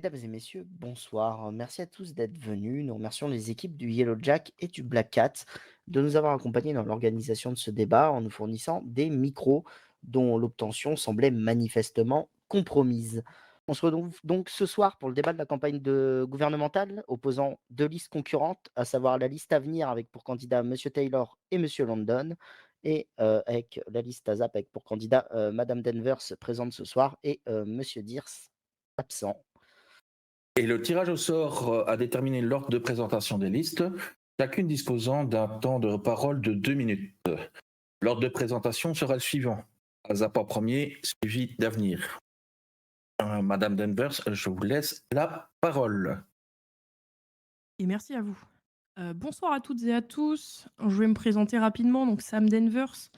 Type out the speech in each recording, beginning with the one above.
Mesdames et messieurs, bonsoir. Merci à tous d'être venus. Nous remercions les équipes du Yellow Jack et du Black Cat de nous avoir accompagnés dans l'organisation de ce débat en nous fournissant des micros dont l'obtention semblait manifestement compromise. On se retrouve donc ce soir pour le débat de la campagne gouvernementale opposant deux listes concurrentes, à savoir la liste à venir avec pour candidat Monsieur Taylor et Monsieur London, et avec la liste ASAP avec pour candidat Madame Denvers présente ce soir et Monsieur Deers absent. Et le tirage au sort a déterminé l'ordre de présentation des listes, chacune disposant d'un temps de parole de 2 minutes. L'ordre de présentation sera le suivant. Azap en premier, suivi d'Avenir. Madame Denvers, je vous laisse la parole. Et merci à vous. Bonsoir à toutes et à tous. Je vais me présenter rapidement. Donc Sam Denvers,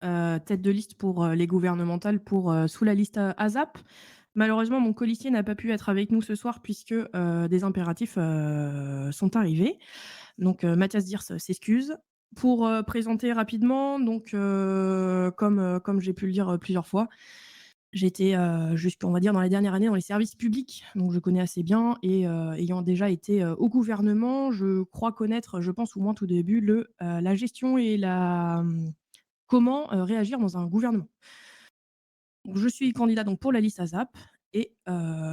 tête de liste pour les gouvernementales pour sous la liste ASAP. Malheureusement, mon colistier n'a pas pu être avec nous ce soir puisque des impératifs sont arrivés. Donc Mathias Diers s'excuse. Pour présenter rapidement, donc comme j'ai pu le dire plusieurs fois, j'étais jusqu'on va dire dans les dernières années dans les services publics, donc je connais assez bien et ayant déjà été au gouvernement, je crois connaître, je pense au moins tout début, la gestion et comment réagir dans un gouvernement. Donc je suis candidat donc pour la liste ASAP et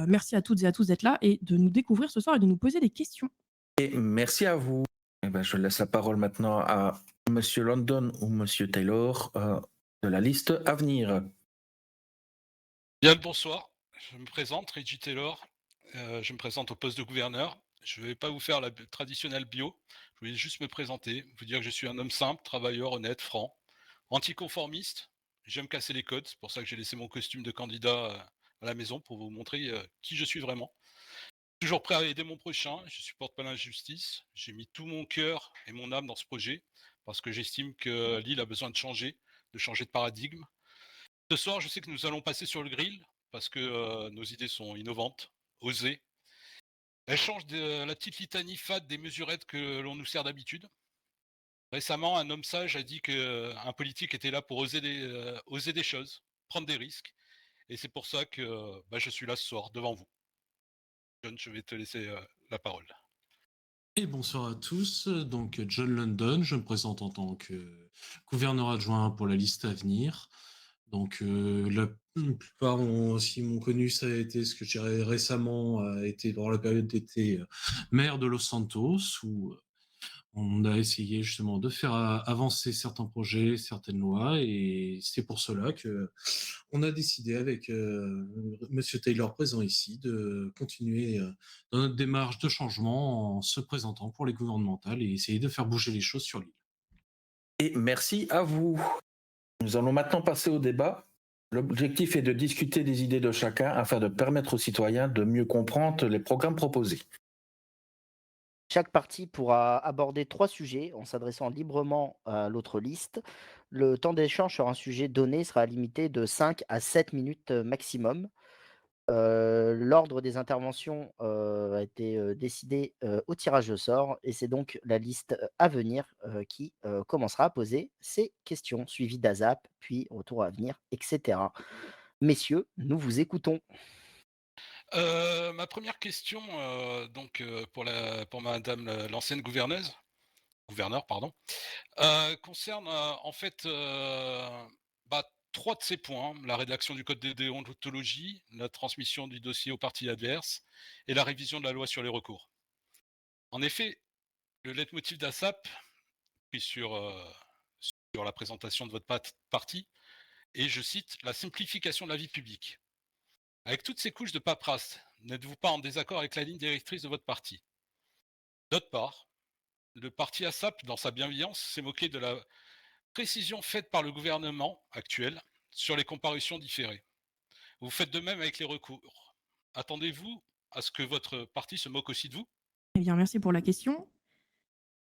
merci à toutes et à tous d'être là et de nous découvrir ce soir et de nous poser des questions. Et merci à vous. Je laisse la parole maintenant à Monsieur London ou Monsieur Taylor de la liste à venir. Bien le bonsoir, je me présente, Reggie Taylor, je me présente au poste de gouverneur. Je ne vais pas vous faire la traditionnelle bio, je voulais juste me présenter, vous dire que je suis un homme simple, travailleur, honnête, franc, anticonformiste, j'aime casser les codes, c'est pour ça que j'ai laissé mon costume de candidat à la maison pour vous montrer qui je suis vraiment. Toujours prêt à aider mon prochain, je supporte pas l'injustice, j'ai mis tout mon cœur et mon âme dans ce projet, parce que j'estime que l'île a besoin de changer de paradigme. Ce soir, je sais que nous allons passer sur le grill parce que nos idées sont innovantes, osées. Elles changent de la petite litanie fade des mesurettes que l'on nous sert d'habitude. Récemment, un homme sage a dit qu'un politique était là pour oser des choses, prendre des risques. Et c'est pour ça que je suis là ce soir devant vous. John, je vais te laisser la parole. Et bonsoir à tous, donc John London, je me présente en tant que gouverneur adjoint pour la liste à venir. Donc la plupart m'ont connu, ça a été ce que je dirais récemment, a été dans la période d'été maire de Los Santos, où on a essayé justement de faire avancer certains projets, certaines lois, et c'est pour cela que on a décidé avec Monsieur Taylor présent ici de continuer dans notre démarche de changement en se présentant pour les gouvernementales et essayer de faire bouger les choses sur l'île. Et merci à vous. Nous allons maintenant passer au débat. L'objectif est de discuter des idées de chacun afin de permettre aux citoyens de mieux comprendre les programmes proposés. Chaque partie pourra aborder 3 sujets en s'adressant librement à l'autre liste. Le temps d'échange sur un sujet donné sera limité de 5 à 7 minutes maximum. L'ordre des interventions a été décidé au tirage au sort et c'est donc la liste à venir qui commencera à poser ces questions, suivies d'ASAP, puis retour à venir, etc. Messieurs, nous vous écoutons. Ma première question, pour madame l'ancienne gouverneur, pardon, concerne en fait 3 de ces points, la rédaction du code de déontologie, la transmission du dossier aux parties adverses et la révision de la loi sur les recours. En effet, le leitmotiv d'ASAP, pris sur la présentation de votre parti, est, je cite, la simplification de la vie publique. Avec toutes ces couches de paperasse, n'êtes-vous pas en désaccord avec la ligne directrice de votre parti? D'autre part, le parti ASAP, dans sa bienveillance, s'est moqué de la précision faite par le gouvernement actuel sur les comparutions différées. Vous faites de même avec les recours. Attendez-vous à ce que votre parti se moque aussi de vous? Eh bien, merci pour la question.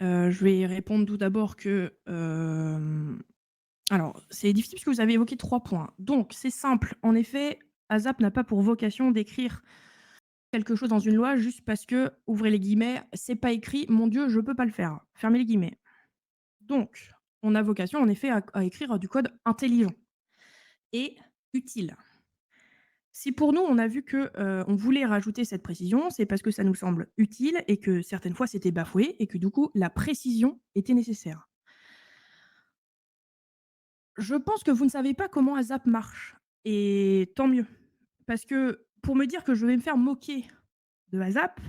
Je vais répondre tout d'abord que alors, c'est difficile parce que vous avez évoqué 3 points. Donc, c'est simple. En effet, ASAP n'a pas pour vocation d'écrire quelque chose dans une loi juste parce que, ouvrez les guillemets, c'est pas écrit, mon Dieu, je peux pas le faire. Fermez les guillemets. Donc, on a vocation, en effet, à écrire du code intelligent et utile. Si pour nous, on a vu que, on voulait rajouter cette précision, c'est parce que ça nous semble utile et que certaines fois c'était bafoué et que du coup la précision était nécessaire. Je pense que vous ne savez pas comment ASAP marche et tant mieux. Parce que pour me dire que je vais me faire moquer de ASAP,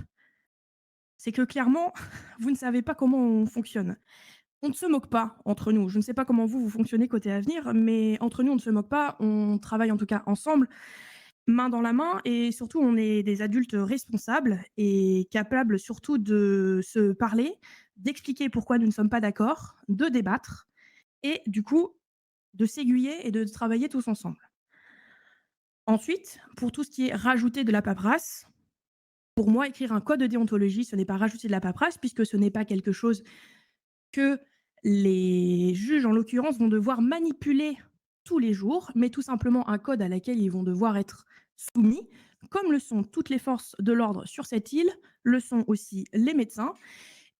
c'est que clairement, vous ne savez pas comment on fonctionne. On ne se moque pas entre nous. Je ne sais pas comment vous fonctionnez côté avenir, mais entre nous, on ne se moque pas. On travaille en tout cas ensemble, main dans la main et surtout, on est des adultes responsables et capables surtout de se parler, d'expliquer pourquoi nous ne sommes pas d'accord, de débattre et du coup, de s'aiguiller et de travailler tous ensemble. Ensuite, pour tout ce qui est rajouter de la paperasse, pour moi, écrire un code de déontologie, ce n'est pas rajouter de la paperasse puisque ce n'est pas quelque chose que les juges, en l'occurrence, vont devoir manipuler tous les jours, mais tout simplement un code à laquelle ils vont devoir être soumis, comme le sont toutes les forces de l'ordre sur cette île, le sont aussi les médecins,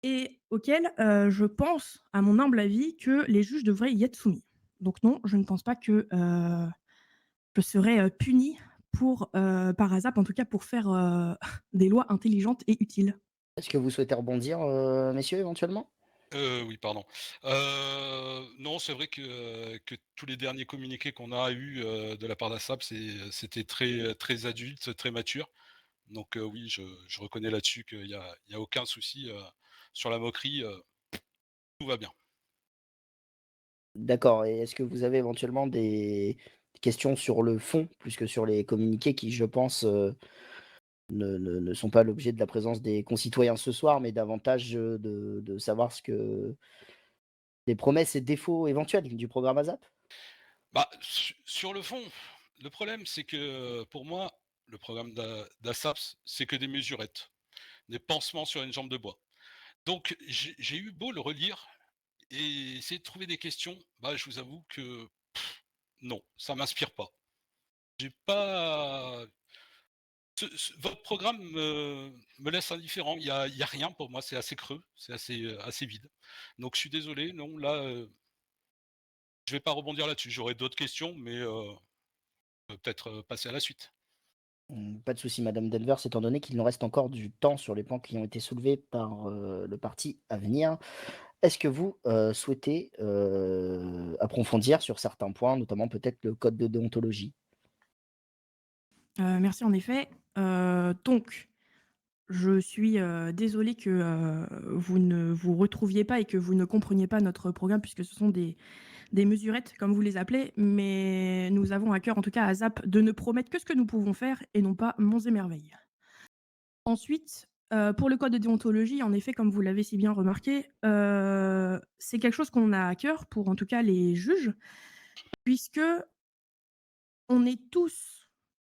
et auquel je pense, à mon humble avis, que les juges devraient y être soumis. Donc non, je ne pense pas que je serais punie par ASAP, en tout cas pour faire des lois intelligentes et utiles. Est-ce que vous souhaitez rebondir, messieurs, éventuellement? Oui, pardon. Non, c'est vrai que tous les derniers communiqués qu'on a eus, de la part d'ASAP, c'était très, très adulte, très mature. Donc oui, je reconnais là-dessus qu'il y a aucun souci, sur la moquerie, tout va bien. D'accord, et est-ce que vous avez éventuellement des questions sur le fond, plus que sur les communiqués qui, je pense, ne sont pas l'objet de la présence des concitoyens ce soir, mais davantage, de savoir ce que les promesses et défauts éventuels du programme ASAP? Bah, sur le fond, le problème, c'est que, pour moi, le programme d'ASAPS, c'est que des mesurettes, des pansements sur une jambe de bois. Donc j'ai eu beau le relire et essayer de trouver des questions, bah, je vous avoue que non, ça m'inspire pas. J'ai pas votre programme me laisse indifférent. Il y a rien pour moi, c'est assez creux, c'est assez vide. Donc je suis désolé, non, là, je vais pas rebondir là-dessus. J'aurais d'autres questions, mais peut-être, passer à la suite. Pas de souci, madame Denvers, étant donné qu'il nous reste encore du temps sur les points qui ont été soulevés par, le parti Avenir. Est-ce que vous, souhaitez, approfondir sur certains points, notamment peut-être le code de déontologie? Merci en effet. Donc je suis, désolée que, vous ne vous retrouviez pas et que vous ne compreniez pas notre programme puisque ce sont des mesurettes comme vous les appelez, mais nous avons à cœur, en tout cas à ZAP, de ne promettre que ce que nous pouvons faire et non pas monts et merveilles. Ensuite, pour le code de déontologie, en effet, comme vous l'avez si bien remarqué, c'est quelque chose qu'on a à cœur pour, en tout cas, les juges, puisque on est tous,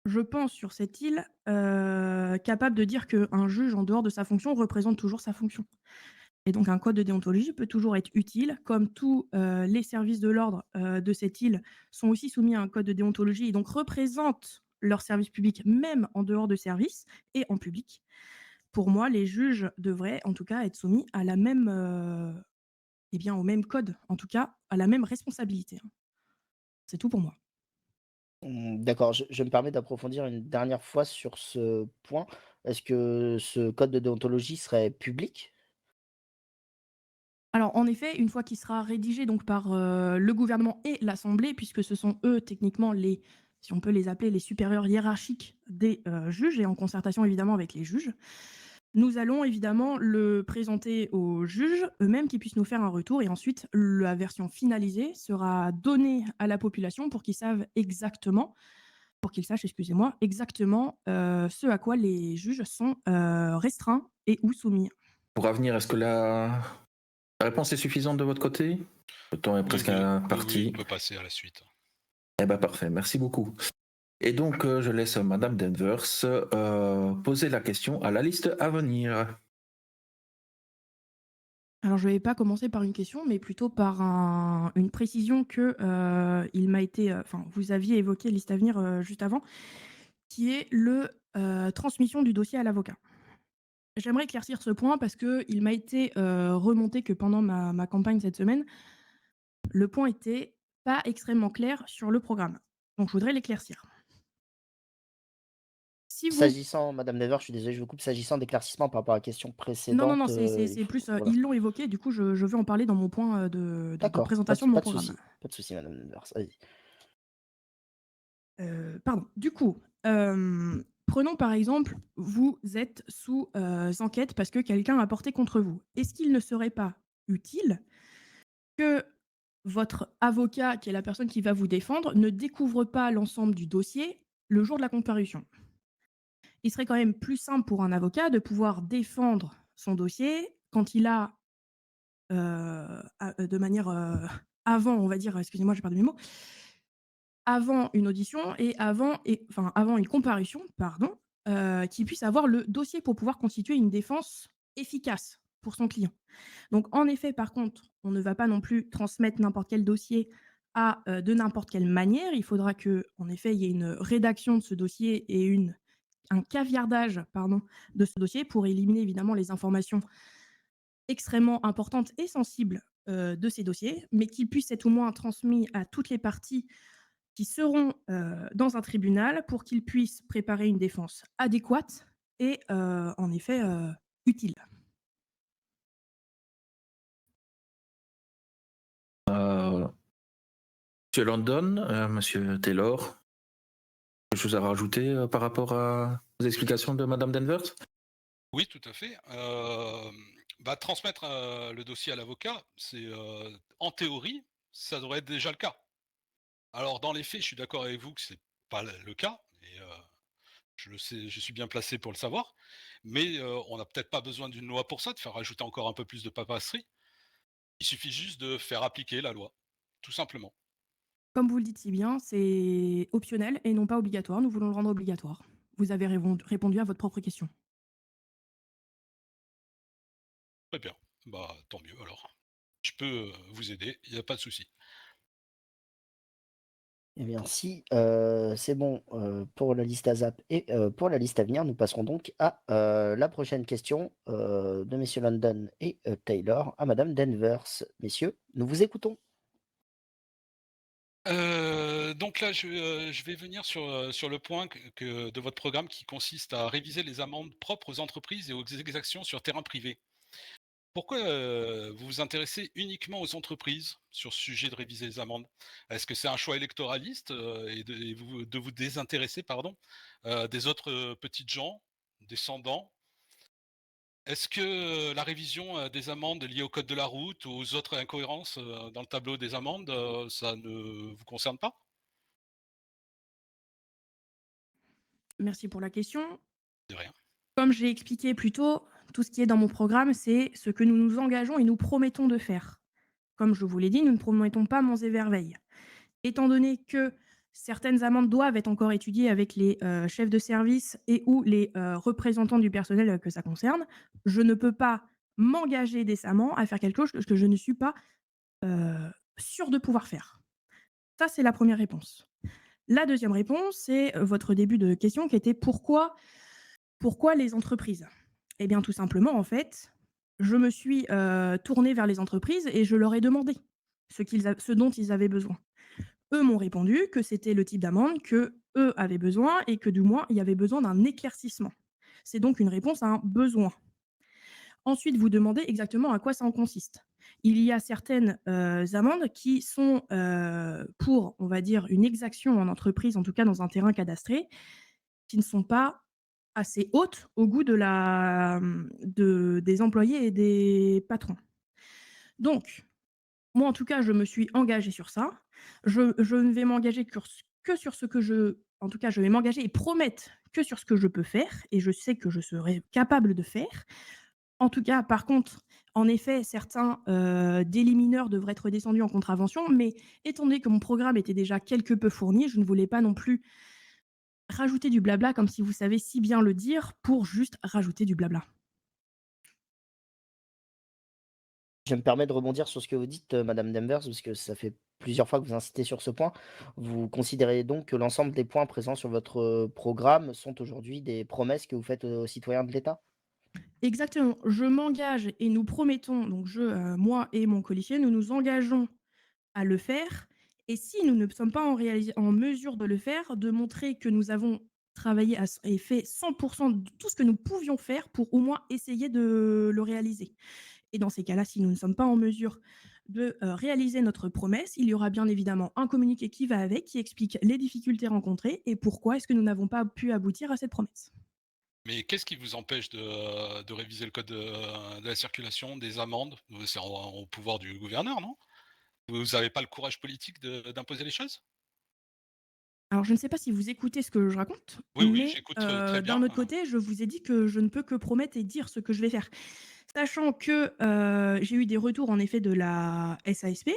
je pense, sur cette île, capables de dire qu'un juge, en dehors de sa fonction, représente toujours sa fonction. Et donc un code de déontologie peut toujours être utile, comme tous, les services de l'ordre, de cette île sont aussi soumis à un code de déontologie et donc représentent leur service public, même en dehors de service et en public. Pour moi, les juges devraient en tout cas être soumis à la même, eh bien, au même code, en tout cas à la même responsabilité, hein. C'est tout pour moi. D'accord, je me permets d'approfondir une dernière fois sur ce point. Est-ce que ce code de déontologie serait public? Alors en effet, une fois qu'il sera rédigé donc par, le gouvernement et l'assemblée, puisque ce sont eux techniquement les si on peut les appeler les supérieurs hiérarchiques des, juges et en concertation évidemment avec les juges, nous allons évidemment le présenter aux juges eux-mêmes qui puissent nous faire un retour et ensuite la version finalisée sera donnée à la population pour qu'ils sachent, excusez-moi, exactement, ce à quoi les juges sont, restreints et ou soumis. Pour avenir, est-ce que la réponse est suffisante de votre côté? Le temps est Oui, presque oui, oui, oui, on imparti. peut passer à la suite. Eh ben parfait, merci beaucoup. Et donc, je laisse Madame Denvers poser la question à la liste à venir. Alors je vais pas commencer par une question, mais plutôt par une précision que, il m'a été, enfin vous aviez évoqué liste à venir, juste avant, qui est transmission du dossier à l'avocat. J'aimerais éclaircir ce point parce qu'il m'a été, remonté que pendant ma campagne cette semaine, le point était pas extrêmement clair sur le programme. Donc je voudrais l'éclaircir. Si vous S'agissant, Madame Dever, je suis désolé, je vous coupe, s'agissant d'éclaircissement par rapport à la question non, précédente, il c'est faut plus, voilà. ils l'ont évoqué, du coup, je veux en parler dans mon point, de D'accord, présentation de mon pas de programme. souci, pas de souci, Madame Dever, allez-y. Pardon. Du coup, prenons par exemple, vous êtes sous, enquête parce que quelqu'un a porté contre vous. Est-ce qu'il ne serait pas utile que votre avocat, qui est la personne qui va vous défendre, ne découvre pas l'ensemble du dossier le jour de la comparution? Il serait quand même plus simple pour un avocat de pouvoir défendre son dossier quand il a, de manière, avant, on va dire, excusez-moi, j'ai perdu mes mots, avant une audition et avant une comparution, pardon, qu'il puisse avoir le dossier pour pouvoir constituer une défense efficace pour son client. Donc en effet, par contre, on ne va pas non plus transmettre n'importe quel dossier de n'importe quelle manière. Il faudra qu'en effet, il y ait une rédaction de ce dossier et un caviardage, pardon, de ce dossier pour éliminer évidemment les informations extrêmement importantes et sensibles, de ces dossiers, mais qu'ils puissent être au moins transmis à toutes les parties qui seront, dans un tribunal pour qu'ils puissent préparer une défense adéquate et en effet, utile. Monsieur London, Monsieur Taylor, quelque chose à rajouter par rapport aux explications de Madame Danvers? Oui, tout à fait. Transmettre le dossier à l'avocat, c'est en théorie, ça devrait être déjà le cas. Alors, dans les faits, je suis d'accord avec vous que c'est pas le cas, et je le sais, je suis bien placé pour le savoir. Mais on n'a peut-être pas besoin d'une loi pour ça, de faire rajouter encore un peu plus de papasserie. Il suffit juste de faire appliquer la loi, tout simplement. Comme vous le dites si bien, c'est optionnel et non pas obligatoire. Nous voulons le rendre obligatoire. Vous avez répondu à votre propre question. Très bien. Bah, tant mieux alors. Je peux vous aider, il n'y a pas de souci. Eh bien, si c'est bon pour la liste ASAP et pour la liste à venir, nous passerons donc à la prochaine question de messieurs London et Taylor à Madame Danvers. Messieurs, nous vous écoutons. Donc là, je vais venir sur le point de votre programme qui consiste à réviser les amendes propres aux entreprises et aux exactions sur terrain privé. Pourquoi vous vous intéressez uniquement aux entreprises sur ce sujet de réviser les amendes? Est-ce que c'est un choix électoraliste de vous désintéresser, pardon, des autres petites gens, descendants? Est-ce que la révision des amendes liées au code de la route ou aux autres incohérences dans le tableau des amendes, ça ne vous concerne pas? Merci pour la question. De rien. Comme j'ai expliqué plus tôt, tout ce qui est dans mon programme, c'est ce que nous nous engageons et nous promettons de faire. Comme je vous l'ai dit, nous ne promettons pas monts et merveilles. Étant donné que certaines amendes doivent être encore étudiées avec les, chefs de service et ou les, représentants du personnel, que ça concerne, je ne peux pas m'engager décemment à faire quelque chose que je ne suis pas, heu, sûre de pouvoir faire. Ça, c'est la première réponse. La deuxième réponse, c'est, votre début de question qui était: «Pourquoi les entreprises?» Eh bien, tout simplement, en fait, je me suis, tournée vers les entreprises et je leur ai demandé ce dont ils avaient besoin. Eux m'ont répondu que c'était le type d'amende qu'eux avaient besoin et que du moins, il y avait besoin d'un éclaircissement. C'est donc une réponse à un besoin. Ensuite, vous demandez exactement à quoi ça en consiste. Il y a certaines, amendes qui sont, pour, on va dire, une exaction en entreprise, en tout cas dans un terrain cadastré, qui ne sont pas assez hautes au goût des employés et des patrons. Donc moi, en tout cas, je me suis engagée sur ça. Je ne vais m'engager que sur ce que en tout cas, je vais m'engager et promettre que sur ce que je peux faire et je sais que je serai capable de faire. En tout cas, par contre, en effet, certains, délits mineurs devraient être descendus en contravention, mais étant donné que mon programme était déjà quelque peu fourni, je ne voulais pas non plus rajouter du blabla comme si vous savez si bien le dire, pour juste rajouter du blabla. Je me permets de rebondir sur ce que vous dites, Madame Danvers, parce que ça fait plusieurs fois que vous insistez sur ce point. Vous considérez donc que l'ensemble des points présents sur votre programme sont aujourd'hui des promesses que vous faites aux citoyens de l'État? Exactement, je m'engage et nous promettons, donc moi et mon colistier, nous nous engageons à le faire et si nous ne sommes pas en mesure de le faire, de montrer que nous avons travaillé et fait 100% de tout ce que nous pouvions faire pour au moins essayer de le réaliser. Et dans ces cas-là, si nous ne sommes pas en mesure de réaliser notre promesse, il y aura bien évidemment un communiqué qui va avec, qui explique les difficultés rencontrées et pourquoi est-ce que nous n'avons pas pu aboutir à cette promesse. Mais qu'est-ce qui vous empêche de réviser le code de la circulation, des amendes? C'est au pouvoir du gouverneur, non? Vous n'avez pas le courage politique d'imposer les choses? Alors, je ne sais pas si vous écoutez ce que je raconte, Oui, oui, mais j'écoute très d'un bien. autre côté, je vous ai dit que je ne peux que promettre et dire ce que je vais faire. Sachant que, j'ai eu des retours en effet de la SASP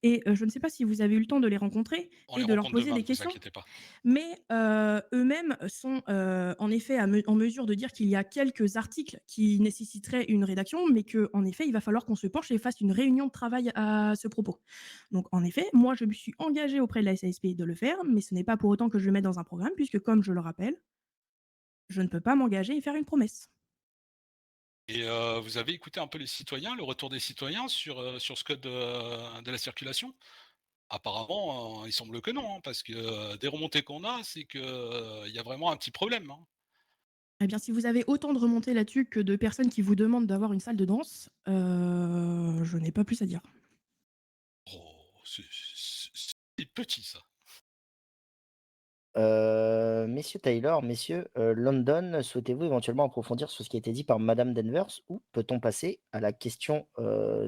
et je ne sais pas si vous avez eu le temps de les rencontrer On les et de leur rencontre poser demain, des ne vous questions? inquiétez pas. Mais eux-mêmes sont, en effet en mesure de dire qu'il y a quelques articles qui nécessiteraient une rédaction, mais qu'en effet, il va falloir qu'on se penche et fasse une réunion de travail à ce propos. Donc en effet, moi, je me suis engagée auprès de la SASP de le faire, mais ce n'est pas pour autant que je le mets dans un programme puisque comme je le rappelle, je ne peux pas m'engager et faire une promesse. Et vous avez écouté un peu les citoyens, le retour des citoyens sur ce code, de la circulation? Apparemment, il semble que non, hein, parce que, des remontées qu'on a, c'est que, il y a vraiment un petit problème, hein. Eh bien, si vous avez autant de remontées là-dessus que de personnes qui vous demandent d'avoir une salle de danse, je n'ai pas plus à dire. Oh, c'est petit ça. Messieurs Taylor, messieurs, London, souhaitez-vous éventuellement approfondir sur ce qui a été dit par madame Danvers ou peut-on passer à la question,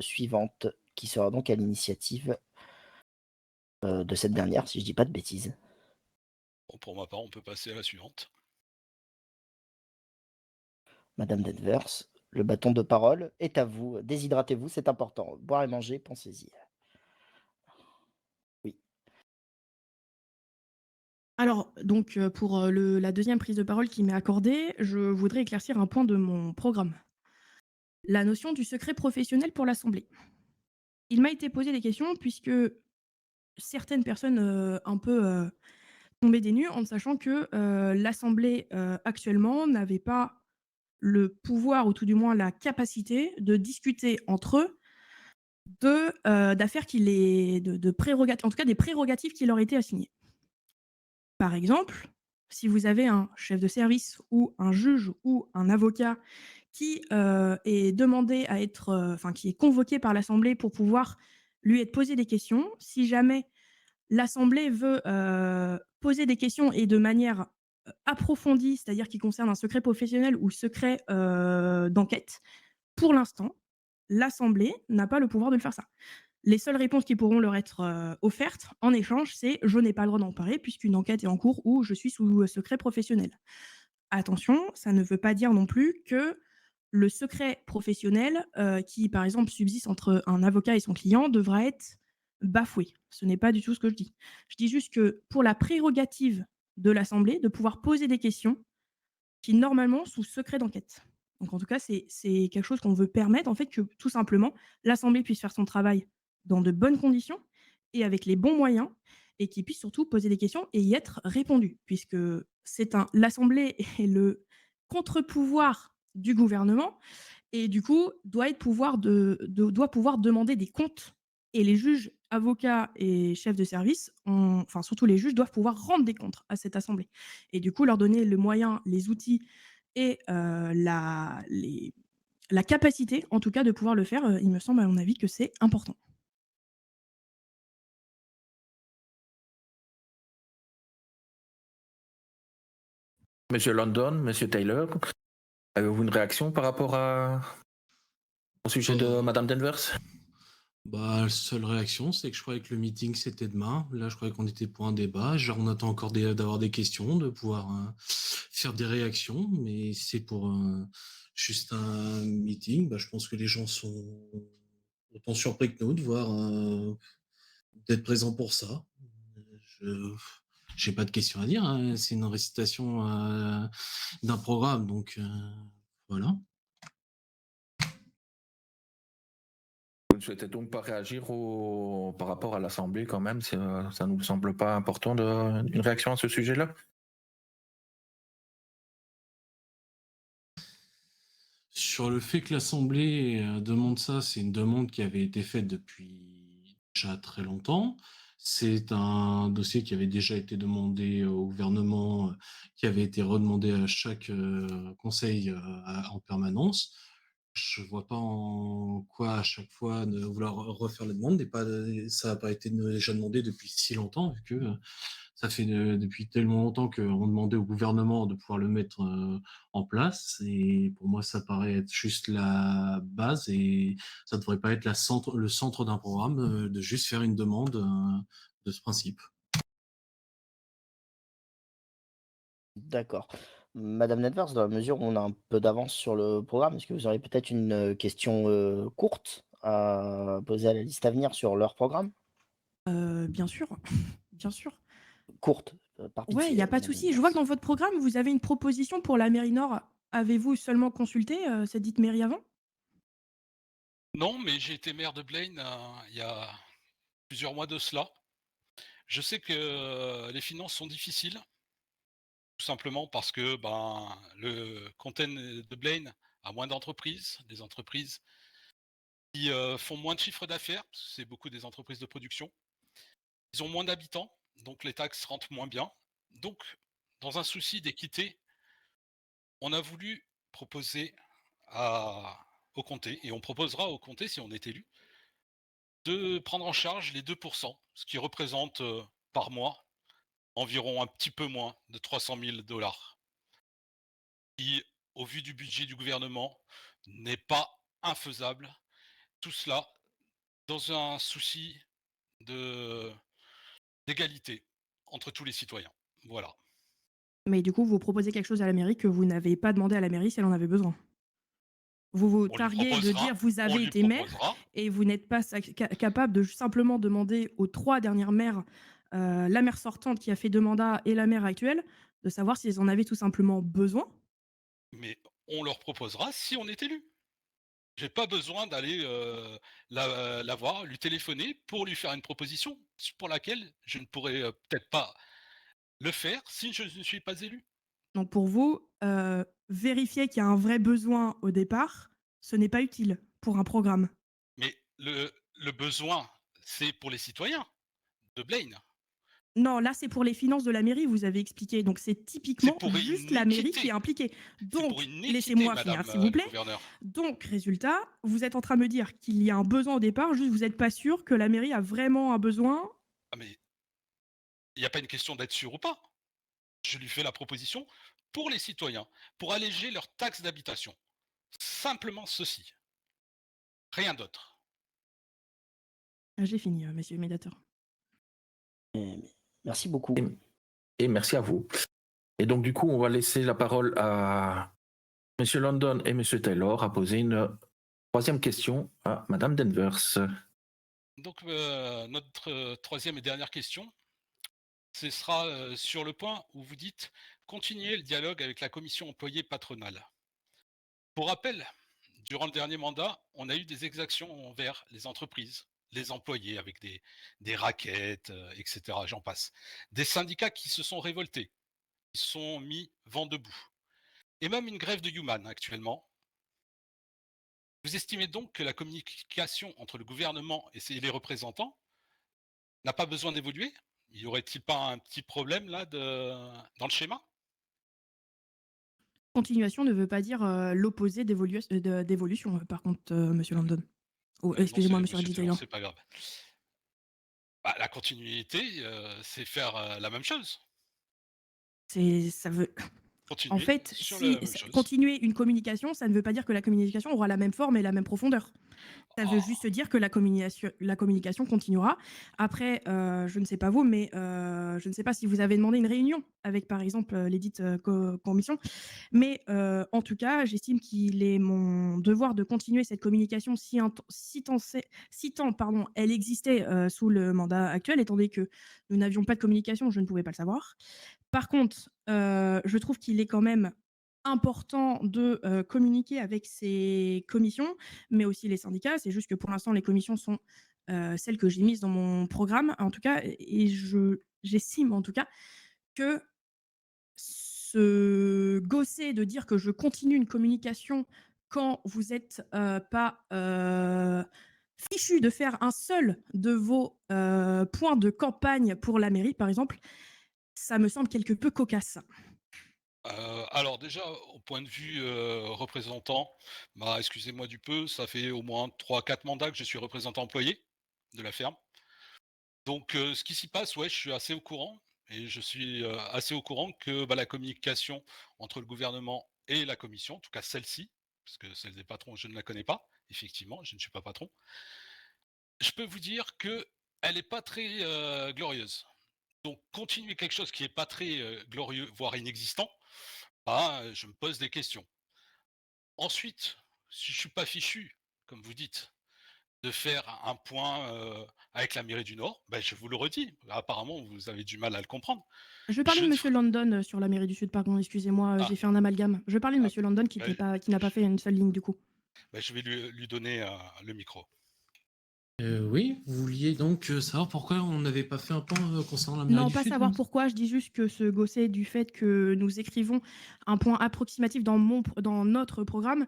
suivante qui sera donc à l'initiative, de cette dernière, si je dis pas de bêtises? Bon, pour ma part, on peut passer à la suivante. Madame Danvers, le bâton de parole est à vous. Déshydratez-vous, c'est important. Boire et manger, pensez-y. Oui. Alors donc, pour, la deuxième prise de parole qui m'est accordée, je voudrais éclaircir un point de mon programme. La notion du secret professionnel pour l'assemblée. Il m'a été posé des questions puisque certaines personnes, un peu, tombaient des nues en ne sachant que, l'assemblée, actuellement n'avait pas le pouvoir ou tout du moins la capacité de discuter entre eux d'affaires qui les de prérogat en tout cas des prérogatives qui leur étaient assignées. Par exemple, si vous avez un chef de service ou un juge ou un avocat qui, est demandé à être, enfin qui est convoqué par l'assemblée pour pouvoir lui être posé des questions, si jamais l'assemblée veut, poser des questions et de manière, approfondie, c'est-à-dire qui concerne un secret professionnel ou secret, d'enquête, pour l'instant, l'assemblée n'a pas le pouvoir de le faire ça. Les seules réponses qui pourront leur être, offertes en échange, c'est: «Je n'ai pas le droit d'en parler puisqu'une enquête est en cours» ou «Je suis sous, secret professionnel». Attention, ça ne veut pas dire non plus que le secret professionnel, qui, par exemple, subsiste entre un avocat et son client devra être bafoué. Ce n'est pas du tout ce que je dis. Je dis juste que pour la prérogative de l'assemblée de pouvoir poser des questions qui, normalement, sous secret d'enquête. Donc en tout cas, c'est quelque chose qu'on veut permettre, en fait, que tout simplement l'assemblée puisse faire son travail dans de bonnes conditions et avec les bons moyens et qu'il puisse surtout poser des questions et y être répondu. Puisque l'assemblée est le contre-pouvoir du gouvernement et du coup doit pouvoir demander des comptes et les juges, avocats et chefs de service enfin surtout les juges doivent pouvoir rendre des comptes à cette assemblée et du coup leur donner le moyen, les outils et la capacité en tout cas de pouvoir le faire, il me semble à mon avis que c'est important. Monsieur London, Monsieur Taylor, avez-vous une réaction par rapport au sujet de Euh, Madame Danvers? Bah, la seule réaction, c'est que je croyais que le meeting c'était demain. Là, je croyais qu'on était pour un débat. Genre, on attend encore d'avoir des questions, de pouvoir faire des réactions, mais c'est pour juste un meeting. Bah, je pense que les gens sont autant surpris que nous de voir d'être présents pour ça. Je j'ai pas de questions à dire, hein. C'est une récitation d'un programme, donc voilà. Vous ne souhaitez donc pas réagir par rapport à l'Assemblée quand même? Ça ne vous semble pas important d'une réaction à ce sujet-là? Sur le fait que l'Assemblée demande ça, c'est une demande qui avait été faite depuis déjà très longtemps. C'est un dossier qui avait déjà été demandé au gouvernement, qui avait été redemandé à chaque conseil en permanence. Je vois pas en quoi à chaque fois de vouloir refaire la demande et pas, ça n'a pas été déjà demandé depuis si longtemps, vu que ça fait depuis tellement longtemps qu'on demandait au gouvernement de pouvoir le mettre en place. Et pour moi, ça paraît être juste la base et ça ne devrait pas être le centre d'un programme, de juste faire une demande de ce principe. D'accord. Madame Nedvers, dans la mesure où on a un peu d'avance sur le programme, est-ce que vous auriez peut-être une question courte à poser à la liste à venir sur leur programme? Bien sûr, bien sûr. Courte, par Ouais, il y pitié, a pas de Madame souci. Je vois que Nedvers. dans votre programme, vous avez une proposition pour la mairie nord. Avez-vous seulement consulté, cette dite mairie avant? Non, mais j'ai été maire de Blaine il y a plusieurs mois de cela. Je sais que les finances sont difficiles, tout simplement parce que le comté de Blaine a moins d'entreprises, des entreprises qui font moins de chiffre d'affaires, parce que c'est beaucoup des entreprises de production. Ils ont moins d'habitants, donc les taxes rentrent moins bien. Donc, dans un souci d'équité, on a voulu proposer au comté, et on proposera au comté, si on est élu, de prendre en charge les 2%, ce qui représente par mois environ un petit peu moins de 300 000 dollars, qui, au vu du budget du gouvernement, n'est pas infaisable. Tout cela dans un souci de d'égalité entre tous les citoyens. Voilà. Mais du coup, vous proposez quelque chose à la mairie que vous n'avez pas demandé à la mairie si elle en avait besoin. Vous vous On lui targuez de dire: proposera, «Vous on avez lui été maire» proposera, et vous n'êtes pas capable de simplement demander aux 3 dernières maires, la maire sortante qui a fait 2 mandats et la maire actuelle, de savoir si elles en avaient tout simplement besoin. mais on leur proposera si on est élu. J'ai pas besoin d'aller la voir, lui téléphoner pour lui faire une proposition pour laquelle je ne pourrais peut-être pas le faire si je ne suis pas élu. Donc pour vous, vérifier qu'il y a un vrai besoin au départ, ce n'est pas utile pour un programme. Mais le besoin, c'est pour les citoyens de Blaine. Non, là, c'est pour les finances de la mairie, vous avez expliqué. Donc c'est C'est typiquement pour juste une la mairie qui est équité. impliquée. C'est pour Donc, une équité, laissez-moi finir, madame s'il vous le plaît. gouverneur. Donc, résultat, vous êtes en train de me dire qu'il y a un besoin au départ, juste vous n'êtes pas sûr que la mairie a vraiment un besoin. Ah mais il n'y a pas une question d'être sûr ou pas. Je lui fais la proposition pour les citoyens, pour alléger leurs taxes d'habitation. Simplement ceci, rien d'autre. Ah, j'ai fini, monsieur le médiateur. Merci beaucoup. Et merci à vous. Et donc, du coup, on va laisser la parole à Monsieur London et Monsieur Taylor à poser une troisième question à Madame Denvers. Donc notre troisième et dernière question, ce sera sur le point où vous dites continuer le dialogue avec la commission employée patronale. Pour rappel, durant le dernier mandat, on a eu des exactions envers les entreprises, les employés avec des raquettes, etc. J'en passe. Des syndicats qui se sont révoltés, qui se sont mis vent debout. Et même une grève de Human actuellement. Vous estimez donc que la communication entre le gouvernement et les représentants n'a pas besoin d'évoluer? Y aurait-il pas un petit problème là dans le schéma? Continuation ne veut pas dire l'opposé d'évolution, par contre, monsieur Landon. Oh, Non, excusez-moi, c'est monsieur Monsieur Reggie Taylor, Taylor. c'est pas grave. Bah, la continuité, c'est faire la même chose. Ça veut. En Continuer fait, sur la si même chose. continuer une communication, ça ne veut pas dire que la communication aura la même forme et la même profondeur. Ça veut Ah, juste dire que la communication continuera. Après, je ne sais pas vous, mais je ne sais pas si vous avez demandé une réunion avec, par exemple, les dites commissions. Mais en tout cas, j'estime qu'il est mon devoir de continuer cette communication si tant pardon, elle existait sous le mandat actuel, étant donné que nous n'avions pas de communication, je ne pouvais pas le savoir. Par contre, je trouve qu'il est quand même important de communiquer avec ces commissions, mais aussi les syndicats. C'est juste que pour l'instant, les commissions sont celles que j'ai mises dans mon programme, en tout cas, et j'estime en tout cas que se gausser de dire que je continue une communication quand vous êtes pas fichu de faire un seul de vos points de campagne pour la mairie, par exemple, ça me semble quelque peu cocasse. Alors déjà, au point de vue, représentant, bah, excusez-moi du peu, ça fait au moins 3-4 mandats que je suis représentant employé de la ferme. Donc ce qui s'y passe, ouais, je suis assez au courant et je suis, assez au courant que, bah, la communication entre le gouvernement et la commission, en tout cas celle-ci, parce que celle des patrons, je ne la connais pas, effectivement, je ne suis pas patron. Je peux vous dire que elle est pas très, glorieuse. Donc continuer quelque chose qui est pas très, glorieux, voire inexistant, bah, je me pose des questions. Ensuite, si je suis pas fichu, comme vous dites, de faire un point, avec la mairie du Nord, bah, je vous le redis, apparemment vous avez du mal à le comprendre. Je parlais Je de ne monsieur ferai Landon, sur la mairie du Sud, pardon, excusez-moi, ah, j'ai fait un amalgame. Je parlais de ah, monsieur Landon bah, qui n'a pas fait une seule ligne du coup. je vais lui donner, le micro. Oui, vous vouliez donc savoir pourquoi on n'avait pas fait un point concernant la mairie Non, du pas Sud, savoir pourquoi, je dis juste que se gausser du fait que nous écrivons un point approximatif dans notre programme,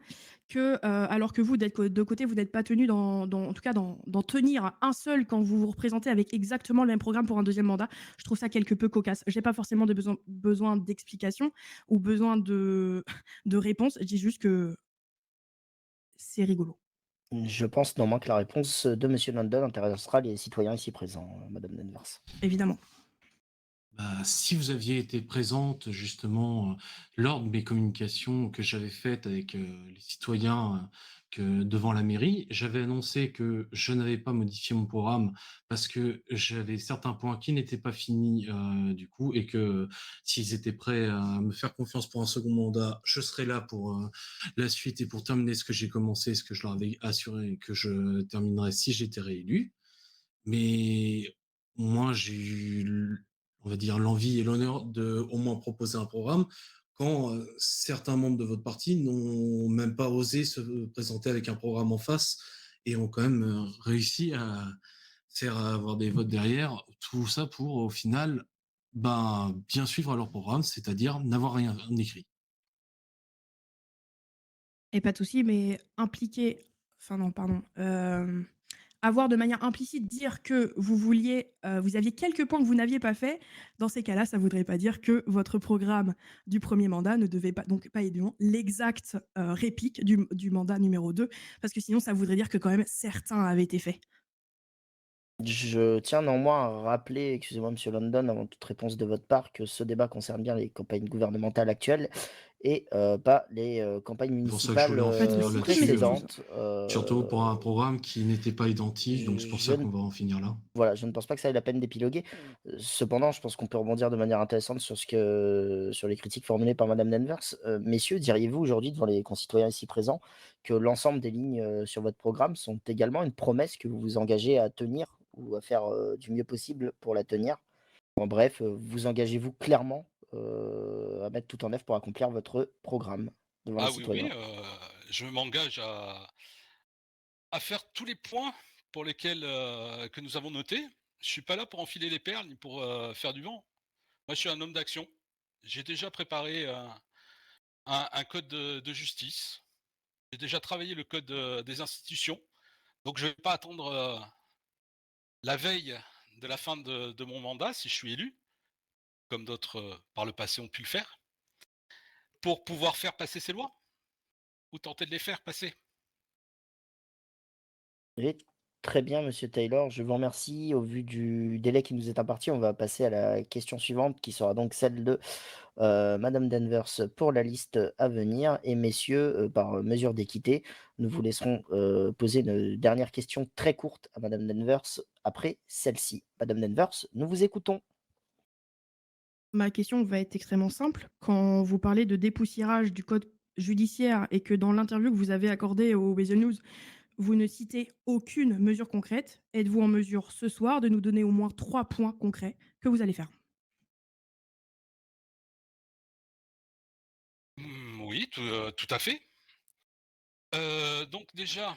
alors que vous, de côté, vous n'êtes pas tenu en tout cas d'en tenir un seul quand vous vous représentez avec exactement le même programme pour un deuxième mandat. Je trouve ça quelque peu cocasse. J'ai pas forcément besoin d'explications ou besoin de réponses. Je dis juste que c'est rigolo, Je pense néanmoins que la réponse de monsieur London intéressera les citoyens ici présents, madame Danvers. évidemment. Bah, si vous aviez été présente justement lors de mes communications que j'avais faites avec les citoyens que devant la mairie, j'avais annoncé que je n'avais pas modifié mon programme parce que j'avais certains points qui n'étaient pas finis du coup et que s'ils étaient prêts à me faire confiance pour un second mandat, je serais là pour la suite et pour terminer ce que j'ai commencé, ce que je leur avais assuré que je terminerais si j'étais réélu. Mais moi, j'ai eu, on va dire, l'envie et l'honneur de au moins proposer un programme quand certains membres de votre parti n'ont même pas osé se présenter avec un programme en face et ont quand même réussi à faire avoir des votes derrière. Tout ça pour, au final, ben, bien suivre leur programme, c'est-à-dire n'avoir rien écrit. Et pas de souci, mais impliquer enfin non, pardon, avoir de manière implicite dire que vous vouliez, vous aviez quelques points que vous n'aviez pas fait, dans ces cas-là, ça voudrait pas dire que votre programme du premier mandat ne devait pas donc pas évidemment l'exact, réplique du mandat numéro 2, parce que sinon ça voudrait dire que quand même certains avaient été faits. Je tiens néanmoins à rappeler, excusez-moi monsieur London, avant toute réponse de votre part, que ce débat concerne bien les campagnes gouvernementales actuelles et pas les, campagnes C'est pour ça que je municipales, voulais en Pas de finir souci, toutes mes là-dessus. excuses. précédentes. Surtout pour un programme qui n'était pas identique, donc c'est pour Je ça ne qu'on va en finir là. Voilà, je ne pense pas que ça ait la peine d'épiloguer. Cependant, je pense qu'on peut rebondir de manière intéressante sur les critiques formulées par madame Danvers. Messieurs, diriez-vous aujourd'hui devant les concitoyens ici présents que l'ensemble des lignes, sur votre programme sont également une promesse que vous vous engagez à tenir ou à faire, du mieux possible pour la tenir? En bref, vous engagez-vous clairement, à mettre tout en œuvre pour accomplir votre programme devant les Ah oui, oui, citoyens? je m'engage à faire tous les points pour lesquels, que nous avons notés. Je suis pas là pour enfiler les perles ni pour, faire du vent. Moi, je suis un homme d'action. J'ai déjà préparé, un code de justice. J'ai déjà travaillé le code, des institutions. Donc je vais pas attendre, la veille de la fin de mon mandat, si je suis élu, comme d'autres, par le passé ont pu le faire, pour pouvoir faire passer ces lois ou tenter de les faire passer. Oui, très bien, monsieur Taylor. Je vous remercie. Au vu du délai qui nous est imparti, on va passer à la question suivante, qui sera donc celle de madame Danvers pour la liste à venir. Et messieurs, par mesure d'équité, nous vous laisserons poser une dernière question très courte à madame Danvers après celle-ci. Madame Danvers, nous vous écoutons. Ma question va être extrêmement simple. Quand vous parlez de dépoussiérage du code judiciaire et que dans l'interview que vous avez accordée au Weasel News, vous ne citez aucune mesure concrète, êtes-vous en mesure ce soir de nous donner au moins 3 points concrets que vous allez faire? Oui, tout à fait. Donc déjà,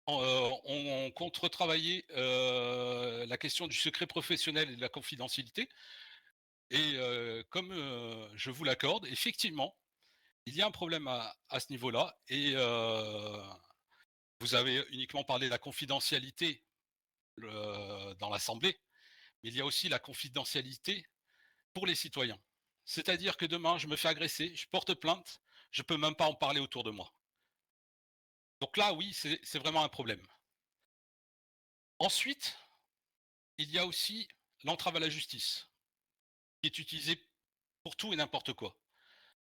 on compte retravailler, la question du secret professionnel et de la confidentialité et comme, je vous l'accorde, effectivement, il y a un problème à ce niveau-là et vous avez uniquement parlé de la confidentialité dans l'Assemblée, mais il y a aussi la confidentialité pour les citoyens. C'est-à-dire que demain, je me fais agresser, je porte plainte, je ne peux même pas en parler autour de moi. Donc là, oui, c'est vraiment un problème. Ensuite, il y a aussi l'entrave à la justice, qui est utilisée pour tout et n'importe quoi.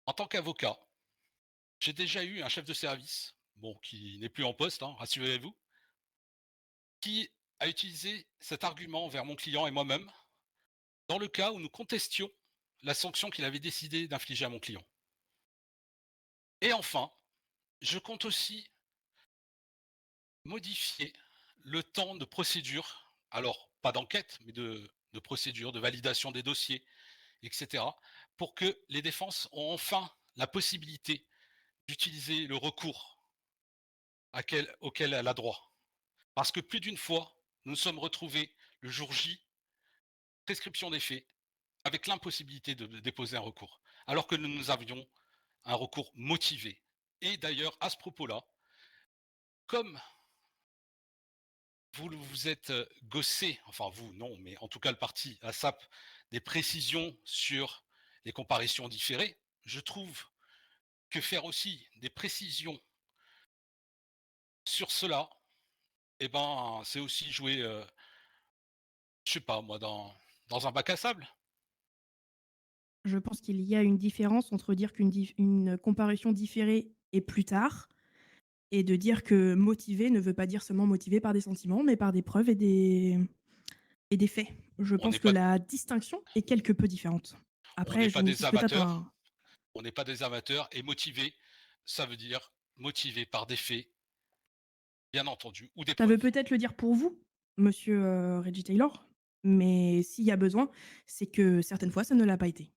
En tant qu'avocat, j'ai déjà eu un chef de service, bon, qui n'est plus en poste, hein, rassurez-vous, qui a utilisé cet argument envers mon client et moi-même dans le cas où nous contestions la sanction qu'il avait décidé d'infliger à mon client. Et enfin, je compte aussi modifier le temps de procédure, alors pas d'enquête, mais de procédure, de validation des dossiers, etc., pour que les défenses ont enfin la possibilité d'utiliser le recours auquel elle a droit. Parce que plus d'une fois, nous nous sommes retrouvés le jour J, prescription des faits, avec l'impossibilité de déposer un recours, alors que nous avions un recours motivé. Et d'ailleurs, à ce propos-là, comme vous vous êtes gossé, enfin vous non, mais en tout cas le parti ASAP, des précisions sur les comparutions différées, je trouve que faire aussi des précisions sur cela, eh ben, c'est aussi jouer, je sais pas moi, dans un bac à sable. Je pense qu'il y a une différence entre dire qu'une comparution différée est plus tard et de dire que motivé ne veut pas dire seulement motivé par des sentiments, mais par des preuves et des faits. Je On pense n'est que pas, la distinction est quelque peu différente. on Après, n'est je pas des m'excuse peut-être amateurs, on n'est pas des amateurs, et motivé, ça veut dire motivé par des faits, bien entendu, ou des ça veut preuves. peut-être le dire pour vous, monsieur, Reggie Taylor, mais s'il y a besoin, c'est que certaines fois, ça ne l'a pas été.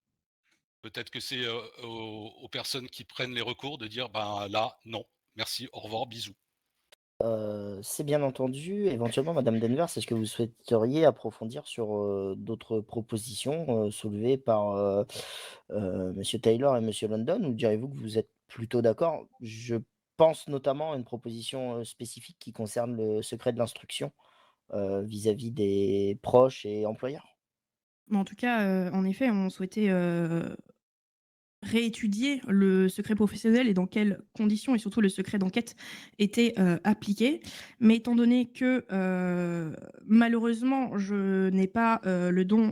Peut-être que c'est aux personnes qui prennent les recours de dire, ben là, non, merci, au revoir, bisous. C'est bien entendu. Éventuellement, madame Denvers, est-ce que vous souhaiteriez approfondir sur, d'autres propositions, soulevées par, monsieur Taylor et monsieur London? Ou direz-vous que vous êtes plutôt d'accord? Je pense notamment à une proposition, spécifique qui concerne le secret de l'instruction, vis-à-vis des proches et employeurs. Mais en tout cas, en effet, on souhaitait, réétudier le secret professionnel et dans quelles conditions et surtout le secret d'enquête était, appliqué. Mais étant donné que, malheureusement, je n'ai pas, le don,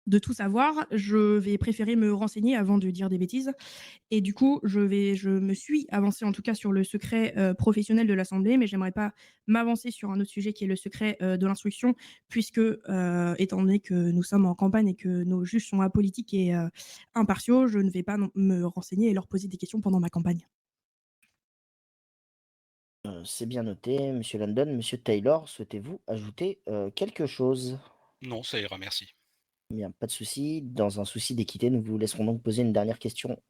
de tout savoir, je vais préférer me renseigner avant de dire des bêtises et du coup, je me suis avancée en tout cas sur le secret, professionnel de l'assemblée, mais j'aimerais pas m'avancer sur un autre sujet qui est le secret, de l'instruction puisque, étant donné que nous sommes en campagne et que nos juges sont apolitiques et impartiaux, je ne vais pas non me renseigner et leur poser des questions pendant ma campagne. C'est bien noté, monsieur London. Monsieur Taylor, souhaitez-vous ajouter, quelque chose? Non, ça ira, merci. Bien, pas de souci. Dans un souci d'équité, nous vous laisserons donc poser une dernière question,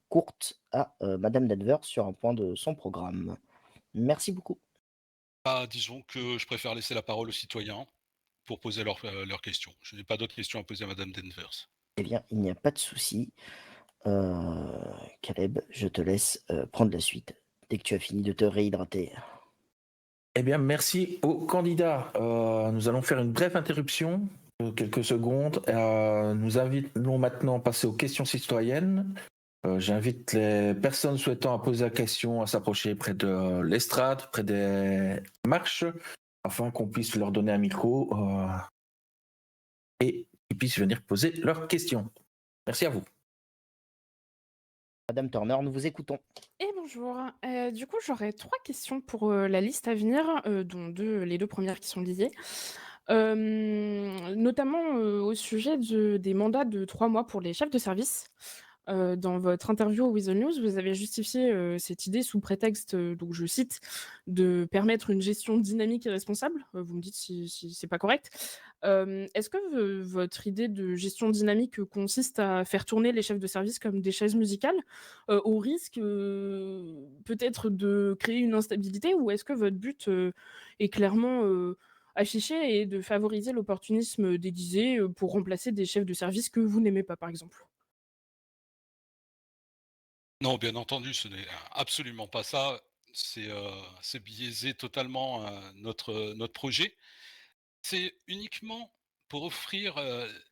courte à, madame Danvers sur un point de son programme. Merci beaucoup. Ah, disons que je préfère laisser la parole aux citoyens pour poser leurs questions. Je n'ai pas d'autres questions à poser à Madame Denvers. Eh bien, il n'y a pas de souci. Caleb, je te laisse, prendre la suite dès que tu as fini de te réhydrater. Eh bien, merci aux candidats. Nous allons faire une brève interruption de quelques secondes. Nous allons maintenant passer aux questions citoyennes. J'invite les personnes souhaitant poser la question à s'approcher près de l'estrade, près des marches, afin qu'on puisse leur donner un micro et qu'ils puissent venir poser leurs questions. Merci à vous. Madame Turner, nous vous écoutons. Et bonjour. Du coup, j'aurais 3 questions pour, la liste à venir, dont les 2 premières qui sont liées. Notamment, au sujet des mandats de 3 mois pour les chefs de service. Dans votre interview au Weasel News, vous avez justifié, cette idée sous prétexte, donc je cite: «De permettre une gestion dynamique et responsable». Vous me dites si c'est pas correct. Est-ce que votre idée de gestion dynamique, consiste à faire tourner les chefs de service comme des chaises musicales, au risque, peut-être de créer une instabilité? Ou est-ce que votre but, est clairement, affiché et de favoriser l'opportunisme déguisé, pour remplacer des chefs de service que vous n'aimez pas, par exemple? Non, bien entendu, ce n'est absolument pas ça. c'est biaiser totalement notre projet. C'est uniquement pour offrir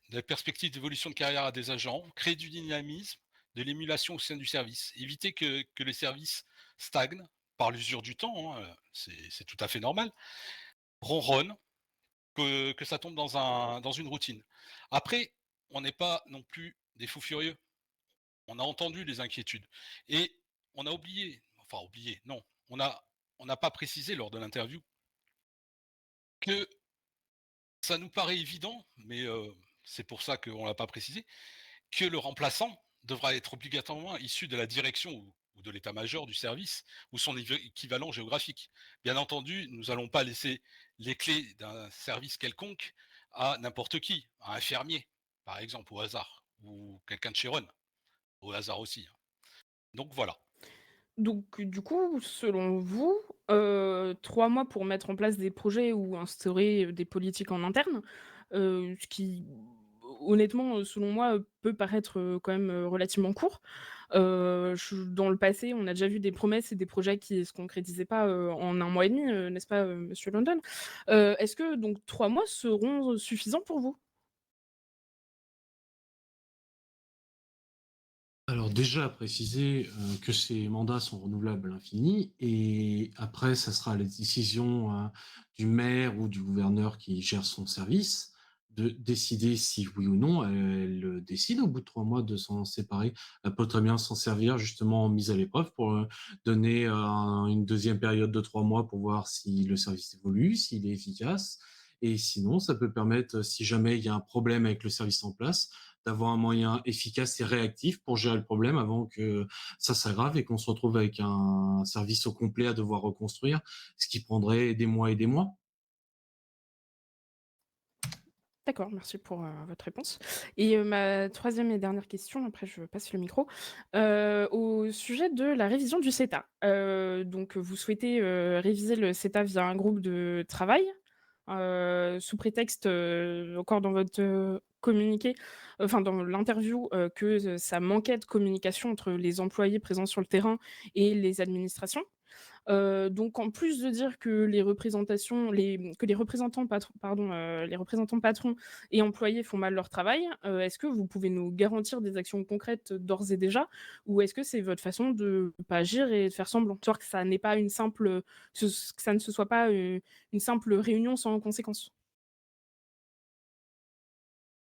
des perspectives d'évolution de carrière à des agents, créer du dynamisme, de l'émulation au sein du service, éviter que les services stagnent par l'usure du temps, hein, c'est tout à fait normal, ronronne, que ça tombe dans une routine. Après, on n'est pas non plus des fous furieux. On a entendu les inquiétudes et on a oublié, enfin oublié, non, on n'a pas précisé lors de l'interview que ça nous paraît évident, mais c'est pour ça qu'on ne l'a pas précisé, que le remplaçant devra être obligatoirement issu de la direction ou de l'état-major du service ou son équivalent géographique. Bien entendu, nous n'allons pas laisser les clés d'un service quelconque à n'importe qui, à un fermier, par exemple, au hasard, ou quelqu'un de chez Run, au hasard aussi, hein. Donc voilà. Donc du coup, selon vous, 3 mois pour mettre en place des projets ou instaurer, des politiques en interne, ce qui honnêtement, selon moi, peut paraître, quand même, relativement court. Je dans le passé, on a déjà vu des promesses et des projets qui se concrétisaient pas, en 1 mois et demi, n'est-ce pas, monsieur London? Est-ce que donc 3 mois seront, suffisants pour vous? Alors déjà à préciser que ces mandats sont renouvelables à l'infini et après ça sera la décision du maire ou du gouverneur qui gère son service de décider si oui ou non elle décide au bout de 3 mois de s'en séparer. Elle peut très bien s'en servir justement en mise à l'épreuve pour donner une deuxième période de 3 mois pour voir si le service évolue, s'il est efficace. Et sinon, ça peut permettre, si jamais il y a un problème avec le service en place, d'avoir un moyen efficace et réactif pour gérer le problème avant que ça s'aggrave et qu'on se retrouve avec un service au complet à devoir reconstruire, ce qui prendrait des mois et des mois. D'accord, merci pour, votre réponse et ma troisième et dernière question, après je passe le micro. Au sujet de la révision du CETA. Donc vous souhaitez, réviser le CETA via un groupe de travail, sous prétexte, encore dans votre, communiqué, enfin dans l'interview, que, ça manquait de communication entre les employés présents sur le terrain et les administrations. Donc en plus de dire que les représentants les représentants patrons et employés font mal leur travail, est-ce que vous pouvez nous garantir des actions concrètes d'ores et déjà? Ou est-ce que c'est votre façon de pas agir et de faire semblant? Histoire que ça n'est pas une simple, que ça ne se soit pas, une simple réunion sans conséquence?